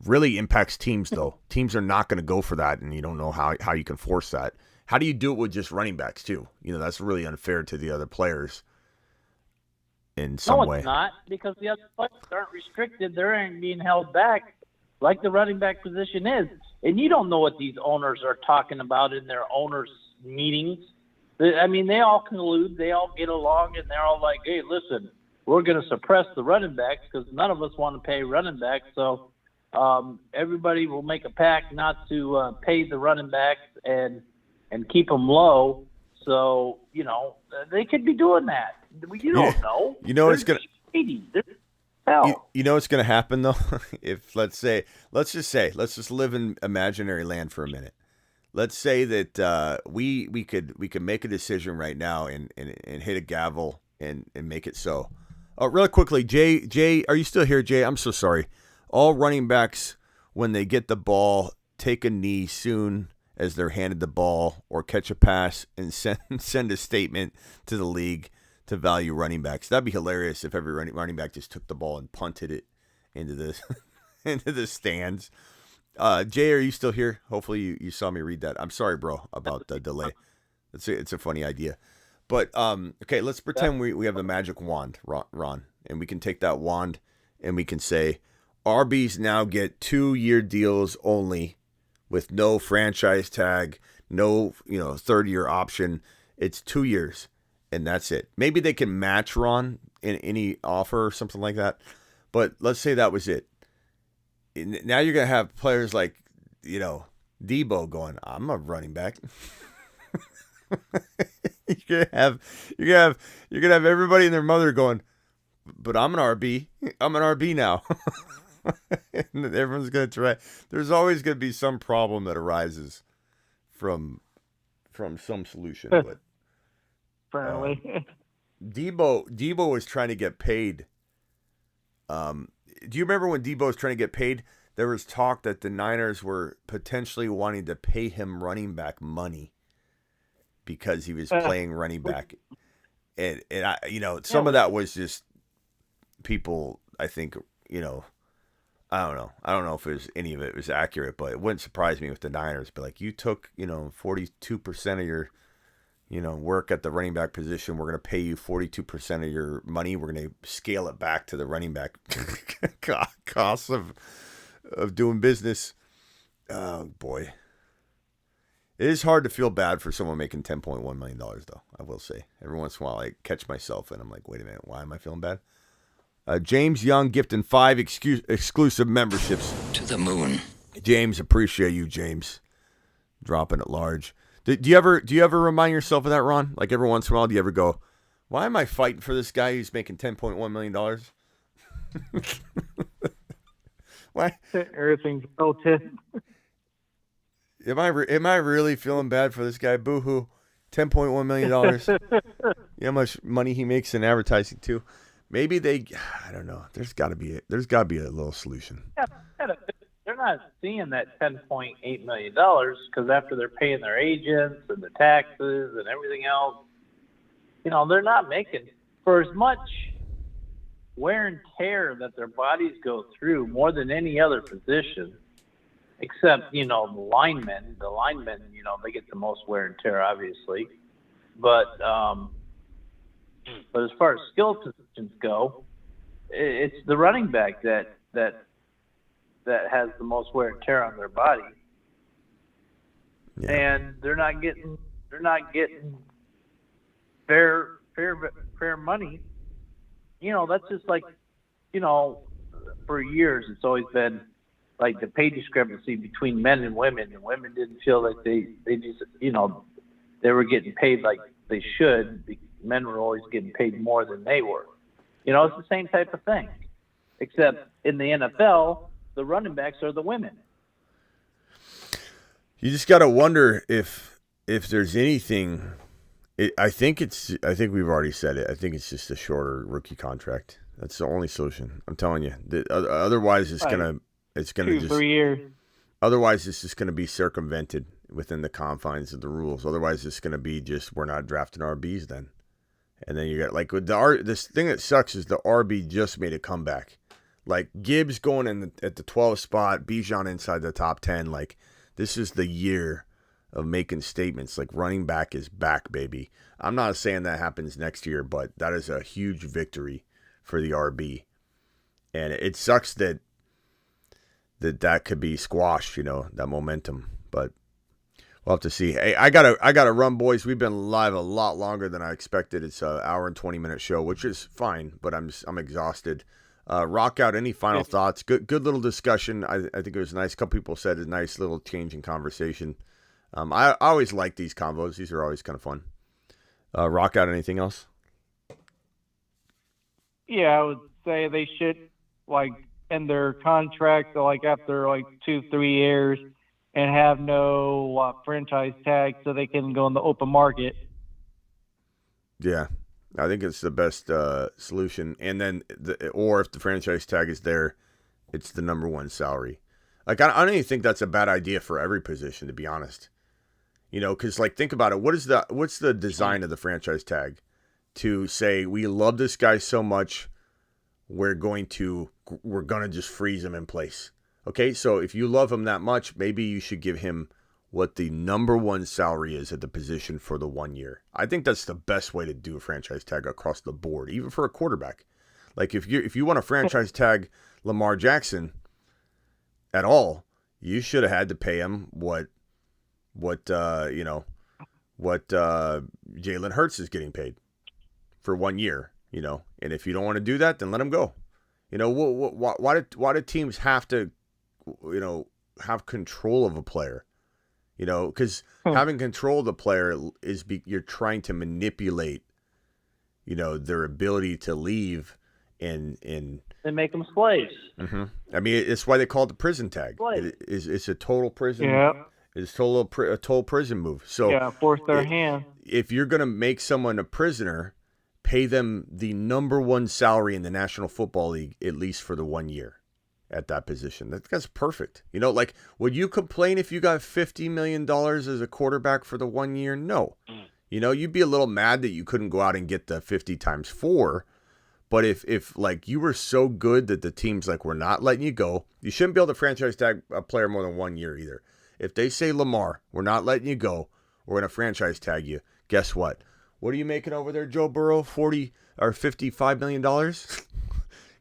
really impacts teams, though. Teams are not going to go for that, and you don't know how you can force that. How do you do it with just running backs, too? That's really unfair to the other players in some way. No, it's not, because the other players aren't restricted. They aren't being held back like the running back position is. And you don't know what these owners are talking about in their owners' meetings. I mean, they all collude. They all get along, and they're all like, hey, listen, we're going to suppress the running backs because none of us want to pay running backs. So everybody will make a pact not to pay the running backs and keep them low. So, they could be doing that. You don't know. It's going to – hell. You know what's going to happen, though? If, let's just live in imaginary land for a minute. Let's say that we could make a decision right now and hit a gavel and make it so. Oh, really quickly, Jay, are you still here, Jay? I'm so sorry. All running backs, when they get the ball, take a knee soon as they're handed the ball or catch a pass and send a statement to the league to value running backs. That'd be hilarious if every running back just took the ball and punted it into the stands. Jay, are you still here? Hopefully you saw me read that. I'm sorry, bro, about the delay. It's a funny idea. But okay, let's pretend we have the magic wand, Ron, and we can take that wand and we can say RBs now get 2-year deals only with no franchise tag, no third-year option. It's 2 years, and that's it. Maybe they can match Ron in any offer or something like that. But let's say that was it. Now you're gonna have players like Debo going, I'm a running back. you're gonna have everybody and their mother going, but I'm an RB. I'm an RB now. And everyone's gonna try. There's always gonna be some problem that arises from some solution. But Apparently, Debo was trying to get paid. Do you remember when Debo was trying to get paid? There was talk that the Niners were potentially wanting to pay him running back money because he was playing running back. And I, some of that was just people, I think, I don't know. I don't know if any of it was accurate, but it wouldn't surprise me with the Niners. But like, you took, 42% of your, work at the running back position. We're going to pay you 42% of your money. We're going to scale it back to the running back costs of doing business. Oh boy. It is hard to feel bad for someone making $10.1 million though. I will say every once in a while I catch myself and I'm like, wait a minute, why am I feeling bad? James Young gifting 5 exclusive memberships to the moon. James, appreciate you, James. Dropping it large. Do you ever remind yourself of that, Ron? Like every once in a while, do you ever go, why am I fighting for this guy who's making $10.1 million? Why? everything's relative. Am I really feeling bad for this guy? Boo-hoo. $10.1 million. You know how much money he makes in advertising too? Maybe I don't know. There's got to be a little solution. Yeah, they're not seeing that $10.8 million because after they're paying their agents and the taxes and everything else, they're not making for as much wear and tear that their bodies go through more than any other position, except, the linemen. The linemen, they get the most wear and tear, obviously. But as far as skill positions go, it's the running back that has the most wear and tear on their body, and they're not getting fair money. That's just like, for years it's always been like the pay discrepancy between men and women didn't feel like they just they were getting paid like they should. The men were always getting paid more than they were. You know, it's the same type of thing, except in the NFL, the running backs are the women. You just got to wonder if there's anything. I think we've already said it. I think it's just a shorter rookie contract. That's the only solution. I'm telling you. Otherwise, it's gonna 2-3 years. Otherwise, it's just gonna be circumvented within the confines of the rules. Otherwise, it's gonna be just we're not drafting RBs then. And then you got like with this thing that sucks is the RB just made a comeback. Like Gibbs going in at the 12th spot, Bijan inside the top 10. Like this is the year of making statements. Like running back is back, baby. I'm not saying that happens next year, but that is a huge victory for the RB. And it sucks that could be squashed, you know, that momentum. But we'll have to see. Hey, I gotta run, boys. We've been live a lot longer than I expected. It's an hour and 20-minute show, which is fine, but I'm exhausted. Rock out. Any final thoughts? Good little discussion. I think it was nice. A couple people said a nice little change in conversation. I always like these convos. These are always kind of fun. Rock out. Anything else? Yeah, I would say they should like end their contract like after like 2-3 years and have no franchise tag so they can go in the open market. Yeah, I think it's the best solution. And then, or if the franchise tag is there, it's the number one salary. Like I don't even think that's a bad idea for every position, to be honest. You know, because like think about it. What's the design of the franchise tag? To say we love this guy so much, we're gonna just freeze him in place. Okay, so if you love him that much, maybe you should give him what the number one salary is at the position for the 1 year. I think that's the best way to do a franchise tag across the board, even for a quarterback. Like if you want to franchise tag Lamar Jackson at all, you should have had to pay him what Jalen Hurts is getting paid for 1 year, you know. And if you don't want to do that, then let him go. You know, why do teams have to, you know, have control of a player? You know, because having control of the player is you're trying to manipulate, you know, their ability to leave and make them slaves. Mm-hmm. I mean, it's why they call it the prison tag. It's a total prison. Yeah. It's a total prison move. So force their hand. If you're gonna make someone a prisoner, pay them the number one salary in the National Football League, at least for the 1 year at that position. That's perfect. You know, like, would you complain if you got $50 million as a quarterback for the 1 year? No. You know, you'd be a little mad that you couldn't go out and get the 50 times 4. But if like you were so good that the team's like, we're not letting you go, you shouldn't be able to franchise tag a player more than 1 year either. If they say, Lamar, we're not letting you go, we're going to franchise tag you, guess what? What are you making over there, Joe Burrow? $40 or $55 million?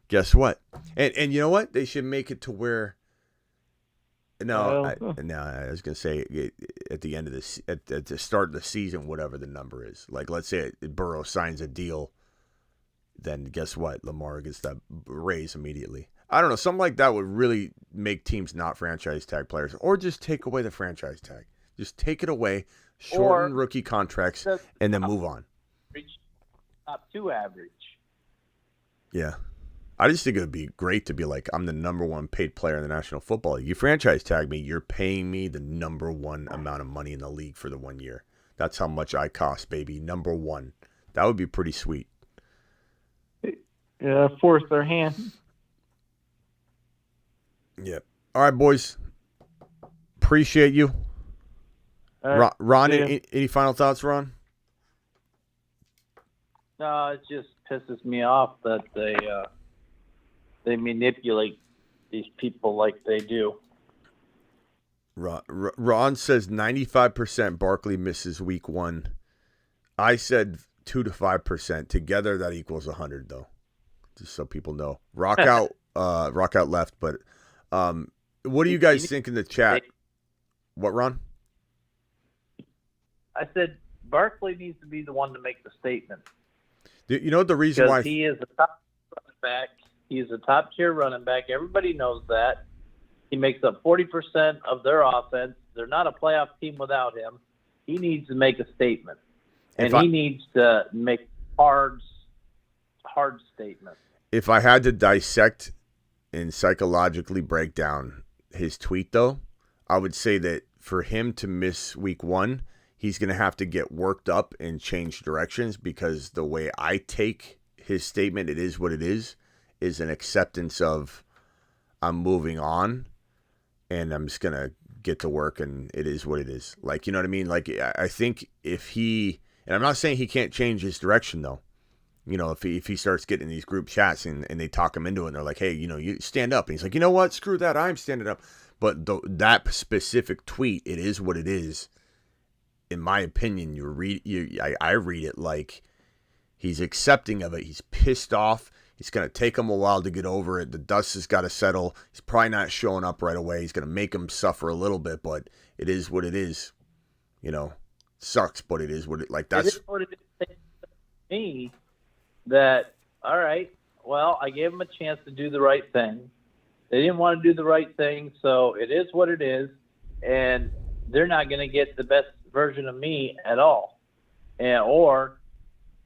Guess what? And you know what? They should make it to where. I was gonna say at the end of this, at the start of the season, whatever the number is. Like, let's say Burrow signs a deal, then guess what? Lamar gets that raise immediately. I don't know. Something like that would really make teams not franchise tag players, or just take away the franchise tag. Just take it away, shorten rookie contracts, and then move on. Top 2 average. Yeah. I just think it would be great to be like, I'm the number one paid player in the National Football League. You franchise tag me, you're paying me the number one amount of money in the league for the 1 year. That's how much I cost, baby. Number one. That would be pretty sweet. Yeah, force their hand. Yep. All right, boys. Appreciate you. Right. Ron, any final thoughts, Ron? No, it just pisses me off that they manipulate these people like they do. Ron says 95% Barkley misses week 1. I said 2 to 5%. Together that equals 100, though. Just so people know. Rock out left. But what do you guys think in the chat? What, Ron? I said Barkley needs to be the one to make the statement. You know the reason why he is a top running back. He's a top tier running back. Everybody knows that. He makes up 40% of their offense. They're not a playoff team without him. he needs to make a statement, and If I- he needs to make hard statements. If I had to dissect and psychologically break down his tweet, though, I would say that for him to miss week 1, he's going to have to get worked up and change directions, because the way I take his statement, it is what it is an acceptance of I'm moving on and I'm just going to get to work, and it is what it is. Like, you know what I mean? Like, I think if he, and I'm not saying he can't change his direction, though. You know, if he starts getting these group chats and they talk him into it and they're like, hey, you know, you stand up. And he's like, you know what? Screw that. I'm standing up. But that specific tweet, it is what it is. In my opinion, I read it like he's accepting of it. He's pissed off. It's going to take him a while to get over it. The dust has got to settle. He's probably not showing up right away. He's going to make him suffer a little bit, but it is what it is. You know, sucks, but it is what it, like, that's. It is what it is to me that, all right, well, I gave them a chance to do the right thing. They didn't want to do the right thing, so it is what it is, and they're not going to get the best version of me at all. Or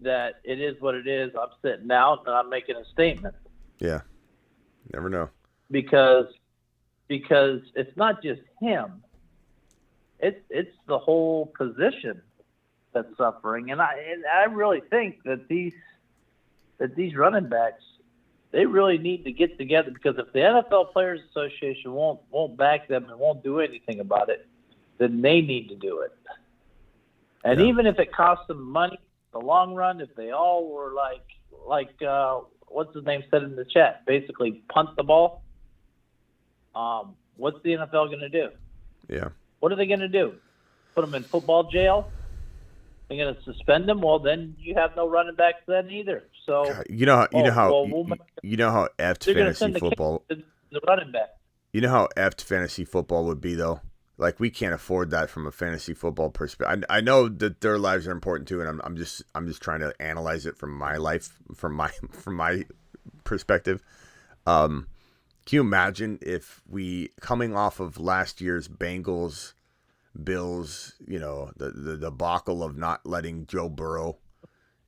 that it is what it is, I'm sitting out and I'm making a statement. Yeah. Never know. Because it's not just him. It's the whole position that's suffering. And I really think that these running backs, they really need to get together, because if the NFL Players Association won't back them and won't do anything about it, then they need to do it. And Yeah. even if it costs them money, the long run, if they all were like what's his name said in the chat, basically punt the ball, what's the NFL going to do? Yeah. What are they going to do? Put them in football jail? They're going to suspend them? Well, then you have no running backs then either. So God, you know how effed they're going to fantasy send the football. kids to the running back. You know how effed fantasy football would be, though. Like, we can't afford that from a fantasy football perspective. I know that their lives are important too, and I'm just trying to analyze it from my life, from my perspective. Can you imagine if we, coming off of last year's Bengals, Bills, you know, the debacle of not letting Joe Burrow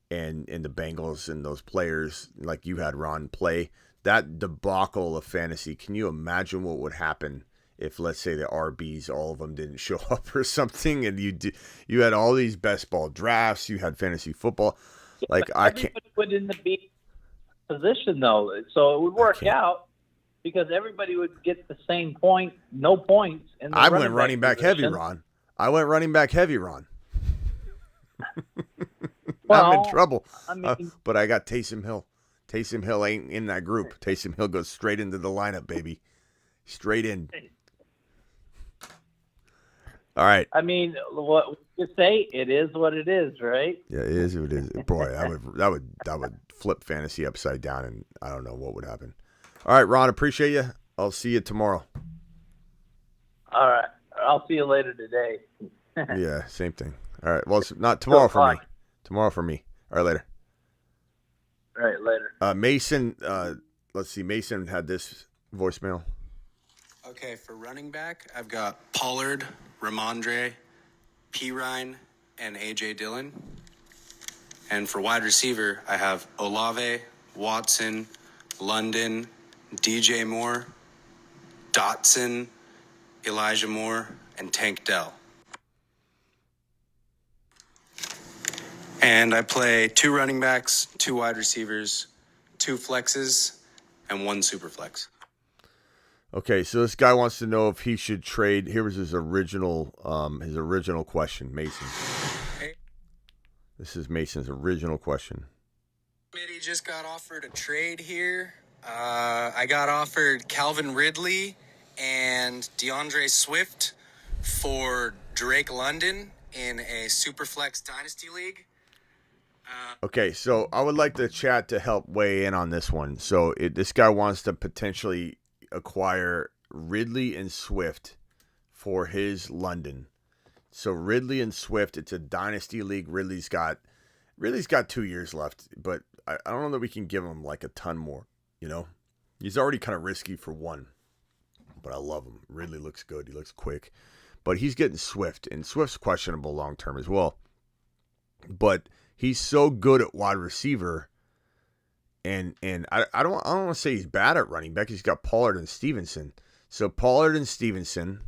and the Bengals and those players like you had, Ron, play, that debacle of fantasy? Can you imagine what would happen if, let's say, the RBs, all of them didn't show up or something, and you had all these best ball drafts, you had fantasy football, like, I can't. Everybody would in the B position though, so it would work out, because everybody would get the same point, no points. In the I went running back heavy, position. Ron. I went running back heavy, Ron. Well, I'm in trouble. I mean, But I got Taysom Hill. Taysom Hill ain't in that group. Taysom Hill goes straight into the lineup, baby. Straight in. All right. I mean, what you say, it is what it is, right? Yeah, it is what it is. Boy, that would flip fantasy upside down, and I don't know what would happen. All right, Ron, appreciate you. I'll see you tomorrow. All right. I'll see you later today. Yeah, same thing. All right. Well, it's not tomorrow for me. Tomorrow for me. All right, later. All right, later. Mason, let's see. Mason had this voicemail. Okay, for running back, I've got Pollard, Ramondre, Pirine, and A.J. Dillon. And for wide receiver, I have Olave, Watson, London, DJ Moore, Dotson, Elijah Moore, and Tank Dell. And I play 2 running backs, 2 wide receivers, 2 flexes, and 1 super flex. Okay, so this guy wants to know if he should trade. Here was his original question, Mason. This is Mason's original question. Committee just got offered a trade here. I got offered Calvin Ridley and DeAndre Swift for Drake London in a Superflex Dynasty League. Okay, so I would like the chat to help weigh in on this one. So this guy wants to potentially acquire Ridley and Swift for his London. So Ridley and Swift, it's a Dynasty League. Ridley's got 2 years left, but I don't know that we can give him like a ton more, you know? He's already kind of risky for 1, but I love him. Ridley looks good. He looks quick. but he's getting Swift, and Swift's questionable long term as well. But he's so good at wide receiver, and I don't want to say he's bad at running back. He's got Pollard and Stevenson. So Pollard and Stevenson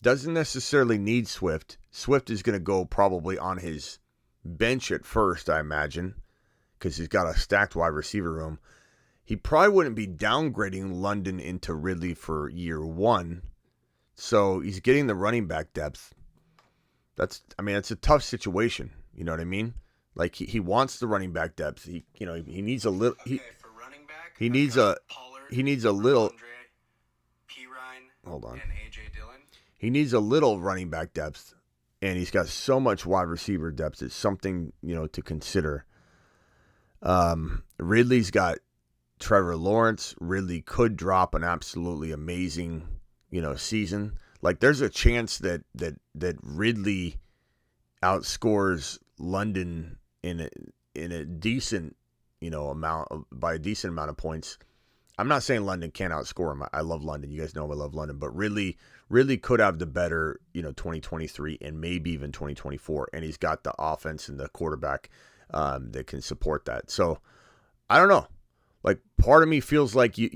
doesn't necessarily need Swift. Swift is going to go probably on his bench at first, I imagine, because he's got a stacked wide receiver room. He probably wouldn't be downgrading London into Ridley for year one. So he's getting the running back depth. It's a tough situation. You know what I mean? Like he wants the running back depth. He needs a little. For running back, He needs a little. Ramondre, Pirine, Hold on. and AJ Dillon. He needs a little running back depth, and he's got so much wide receiver depth. It's something to consider. Ridley's got Trevor Lawrence. Ridley could drop an absolutely amazing season. Like there's a chance that Ridley outscores London in a decent by a decent amount of points. I'm not saying London can't outscore him. I love London. You guys know I love London, but Ridley could have the better 2023 and maybe even 2024, and he's got the offense and the quarterback that can support that. So I don't know. Like part of me feels like it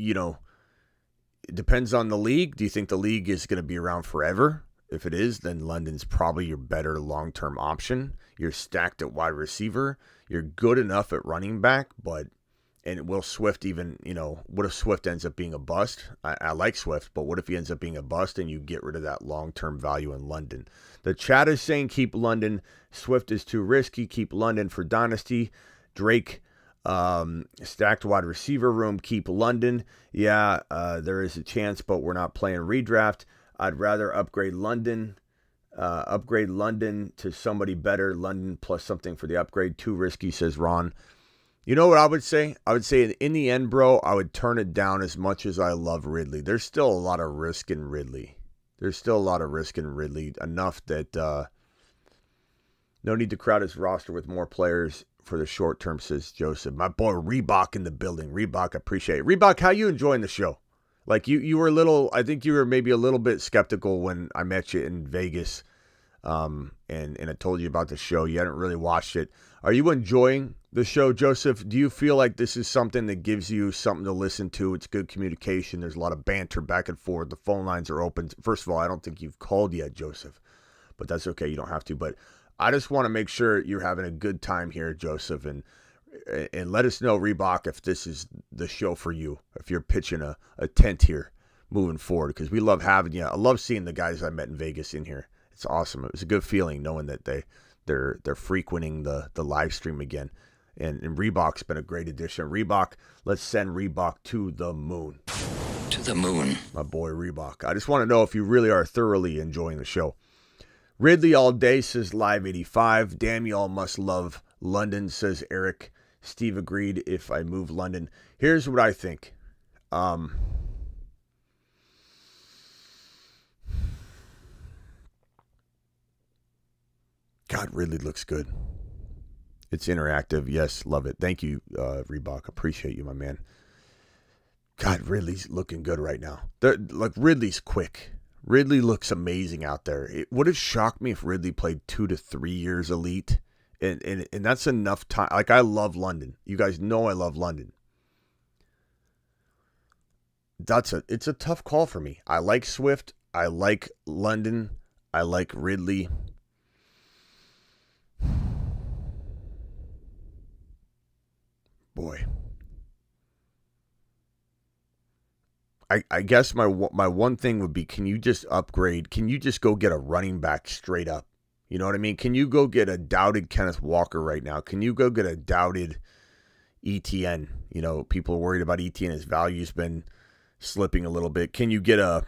depends on the league. Do you think the league is going to be around forever? If it is, then London's probably your better long-term option. You're stacked at wide receiver. You're good enough at running back, and will Swift even, what if Swift ends up being a bust? I like Swift, but what if he ends up being a bust and you get rid of that long-term value in London? The chat is saying keep London. Swift is too risky. Keep London for Dynasty. Drake, stacked wide receiver room. Keep London. Yeah, there is a chance, but we're not playing redraft. I'd rather upgrade London to somebody better. London plus something for the upgrade. Too risky, says Ron. You know what I would say? I would say in the end, bro, I would turn it down as much as I love Ridley. There's still a lot of risk in Ridley. Enough that no need to crowd his roster with more players for the short term, says Joseph. My boy Reebok in the building. Reebok, appreciate it. Reebok, how you enjoying the show? Like you were I think you were maybe a little bit skeptical when I met you in Vegas, and I told you about the show. You hadn't really watched it. Are you enjoying the show, Joseph? Do you feel like this is something that gives you something to listen to? It's good communication. There's a lot of banter back and forth. The phone lines are open. First of all, I don't think you've called yet, Joseph, but that's okay. You don't have to. But I just want to make sure you're having a good time here, Joseph, and let us know, Reebok, if this is the show for you, if you're pitching a tent here moving forward, because we love having you. I love seeing the guys I met in Vegas in here. It's awesome. It was a good feeling knowing that they're frequenting the live stream again. And Reebok's been a great addition. Reebok, let's send Reebok to the moon. To the moon. My boy Reebok. I just want to know if you really are thoroughly enjoying the show. Ridley all day, says Live 85. Damn, y'all must love London, says Eric. Steve agreed if I move London. Here's what I think. God, Ridley looks good. It's interactive. Yes, love it. Thank you, Reebok. Appreciate you, my man. God, Ridley's looking good right now. Ridley's quick. Ridley looks amazing out there. It would have shocked me if Ridley played 2 to 3 years elite. And that's enough time. Like, I love London. You guys know I love London. It's a tough call for me. I like Swift. I like London. I like Ridley. Boy. I guess my one thing would be, can you just upgrade? Can you just go get a running back straight up? You know what I mean? Can you go get a doubted Kenneth Walker right now? Can you go get a doubted ETN? People are worried about ETN. His value's been slipping a little bit. Can you get a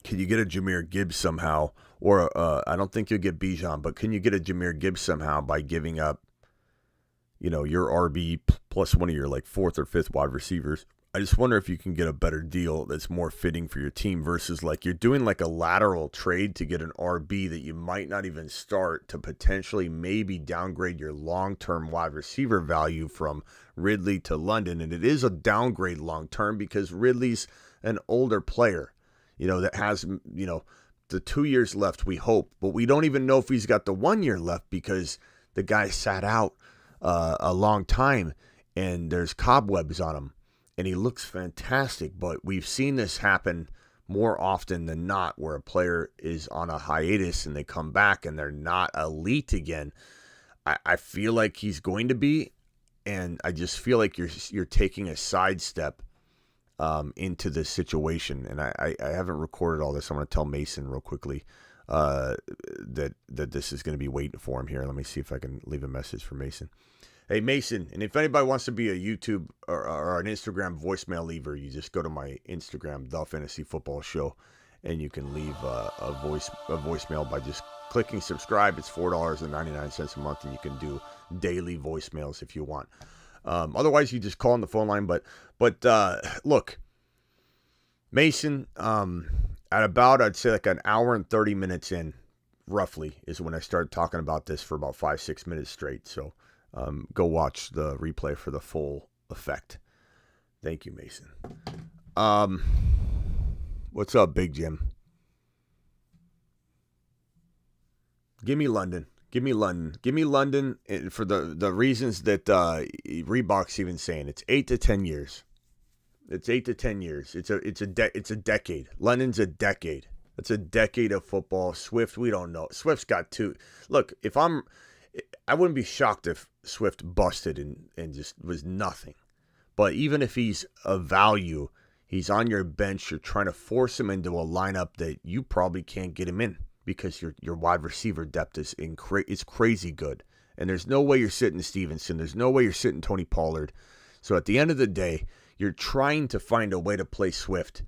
Jahmyr Gibbs somehow? Or I don't think you'll get Bijan, but can you get a Jahmyr Gibbs somehow by giving up, your RB plus one of your like 4th or 5th wide receivers? I just wonder if you can get a better deal that's more fitting for your team versus like you're doing like a lateral trade to get an RB that you might not even start to potentially maybe downgrade your long-term wide receiver value from Ridley to London. And it is a downgrade long-term because Ridley's an older player, that has, the 2 years left, we hope, but we don't even know if he's got the 1 year left because the guy sat out a long time and there's cobwebs on him, and he looks fantastic. But we've seen this happen more often than not, where a player is on a hiatus and they come back and they're not elite again. I feel like he's going to be, and I just feel like you're taking a sidestep into this situation. And I haven't recorded all this. I'm going to tell Mason real quickly that this is going to be waiting for him here. Let me see if I can leave a message for Mason. Hey, Mason, and if anybody wants to be a YouTube or an Instagram voicemail leaver, you just go to my Instagram, The Fantasy Football Show, and you can leave a voicemail by just clicking subscribe. It's $4.99 a month, and you can do daily voicemails if you want. Otherwise, you just call on the phone line. But look, Mason, at about, I'd say like an hour and 30 minutes in, roughly, is when I started talking about this for about 5-6 minutes straight. So go watch the replay for the full effect. Thank you, Mason. What's up, Big Jim? Give me London. Give me London. Give me London for the reasons that Reebok's even saying. It's 8 to 10 years. It's 8 to 10 years. It's a decade. London's a decade. That's a decade of football. Swift, we don't know. Swift's got 2. Look, I wouldn't be shocked if Swift busted and just was nothing. But even if he's of value, he's on your bench. You're trying to force him into a lineup that you probably can't get him in, because your wide receiver depth is crazy good. And there's no way you're sitting Stevenson. There's no way you're sitting Tony Pollard. So at the end of the day, you're trying to find a way to play Swift.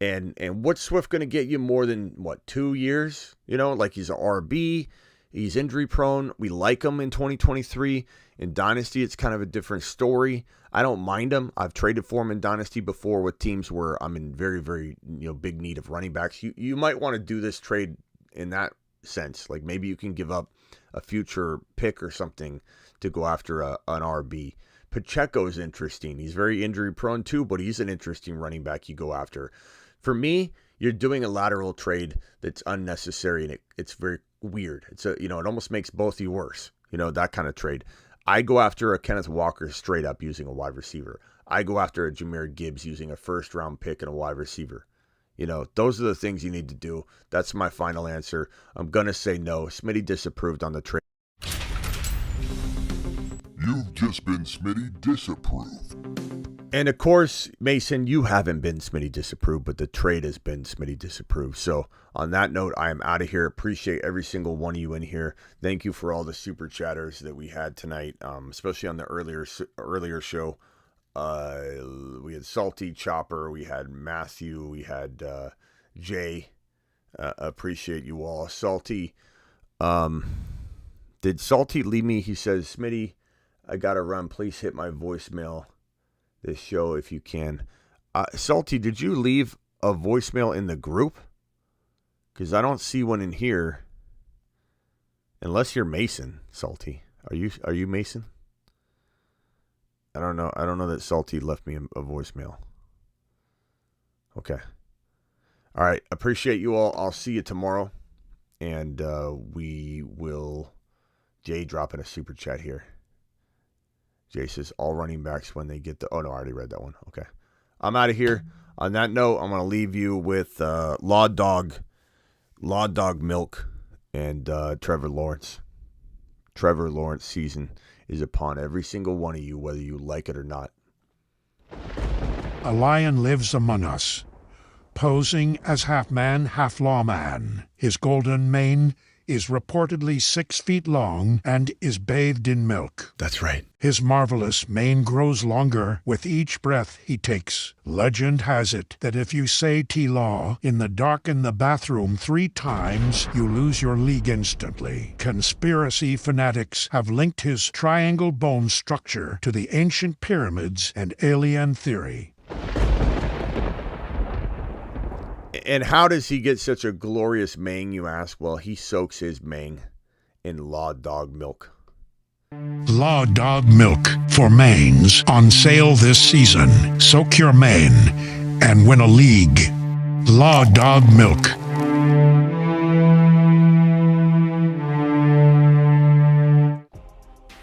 And what's Swift going to get you more than, 2 years? Like he's an RB. He's injury prone. We like him in 2023. In Dynasty, it's kind of a different story. I don't mind him. I've traded for him in Dynasty before with teams where I'm in very, very big need of running backs. You might want to do this trade in that sense. Like maybe you can give up a future pick or something to go after an RB. Pacheco's interesting. He's very injury prone too, but he's an interesting running back you go after. For me, you're doing a lateral trade that's unnecessary, and it's very weird. It almost makes both of you worse. That kind of trade. I go after a Kenneth Walker straight up using a wide receiver. I go after a Jahmyr Gibbs using a first round pick and a wide receiver. Those are the things you need to do. That's my final answer. I'm going to say no. Smitty disapproved on the trade. You've just been Smitty disapproved. And of course, Mason, you haven't been Smitty disapproved, but the trade has been Smitty disapproved. So on that note, I am out of here. Appreciate every single one of you in here. Thank you for all the super chatters that we had tonight, especially on the earlier show. We had Salty, Chopper, we had Matthew, we had Jay. Appreciate you all. Salty, did Salty leave me? He says, Smitty, I gotta run. Please hit my voicemail this show if you can. Salty, did you leave a voicemail in the group? Because I don't see one in here. Unless you're Mason, Salty. Are you Mason? I don't know. I don't know that Salty left me a voicemail. Okay. All right. Appreciate you all. I'll see you tomorrow. And we will... Jay dropping a super chat here. Jay says, all running backs when they get the... Oh, no, I already read that one. Okay. I'm out of here. On that note, I'm going to leave you with Law Dog Milk and Trevor Lawrence. Trevor Lawrence season is upon every single one of you, whether you like it or not. A lion lives among us, posing as half man, half lawman. His golden mane is reportedly 6 feet long and is bathed in milk. That's right. His marvelous mane grows longer with each breath he takes. Legend has it that if you say T-Law in the dark in the bathroom 3 times, you lose your league instantly. Conspiracy fanatics have linked his triangle bone structure to the ancient pyramids and alien theory. And how does he get such a glorious mane, you ask? Well, he soaks his mane in Law Dog milk. Law Dog milk for manes on sale this season. Soak your mane and win a league. Law Dog milk.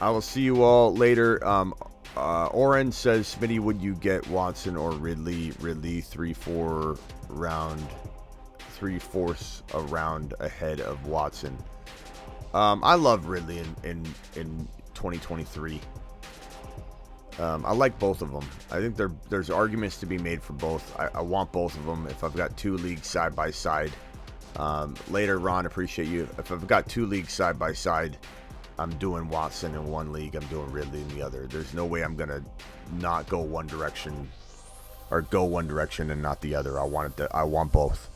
I will see you all later. Oren says, Smitty, would you get Watson or Ridley? Ridley 3-4 round, 3/4 a round ahead of Watson. I love Ridley in 2023. I like both of them. I think there's arguments to be made for both. I want both of them. If I've got 2 leagues side by side, later, Ron, appreciate you. If I've got 2 leagues side by side, I'm doing Watson in one league, I'm doing Ridley in the other. There's no way I'm gonna not go one direction, or go one direction and not the other. I want both.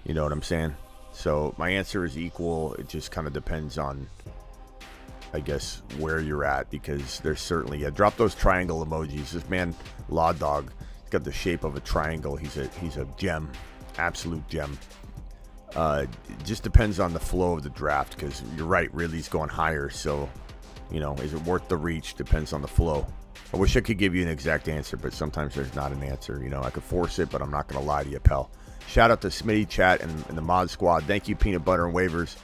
You know what I'm saying? So my answer is equal. It just kind of depends on, I guess, where you're at, because there's certainly, drop those triangle emojis. This man, Law Dog, he's got the shape of a triangle. He's a gem, absolute gem. It just depends on the flow of the draft, because you're right, Ridley's going higher, so, is it worth the reach? Depends on the flow. I wish I could give you an exact answer, but sometimes there's not an answer. I could force it, but I'm not going to lie to you, pal. Shout out to Smitty Chat and the Mod Squad. Thank you, Peanut Butter and Waivers.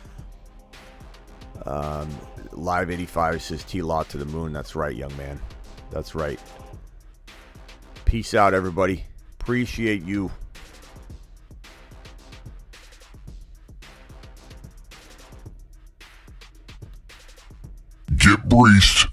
Live 85 says T-Law to the moon. That's right, young man. That's right. Peace out, everybody. Appreciate you. Get breached.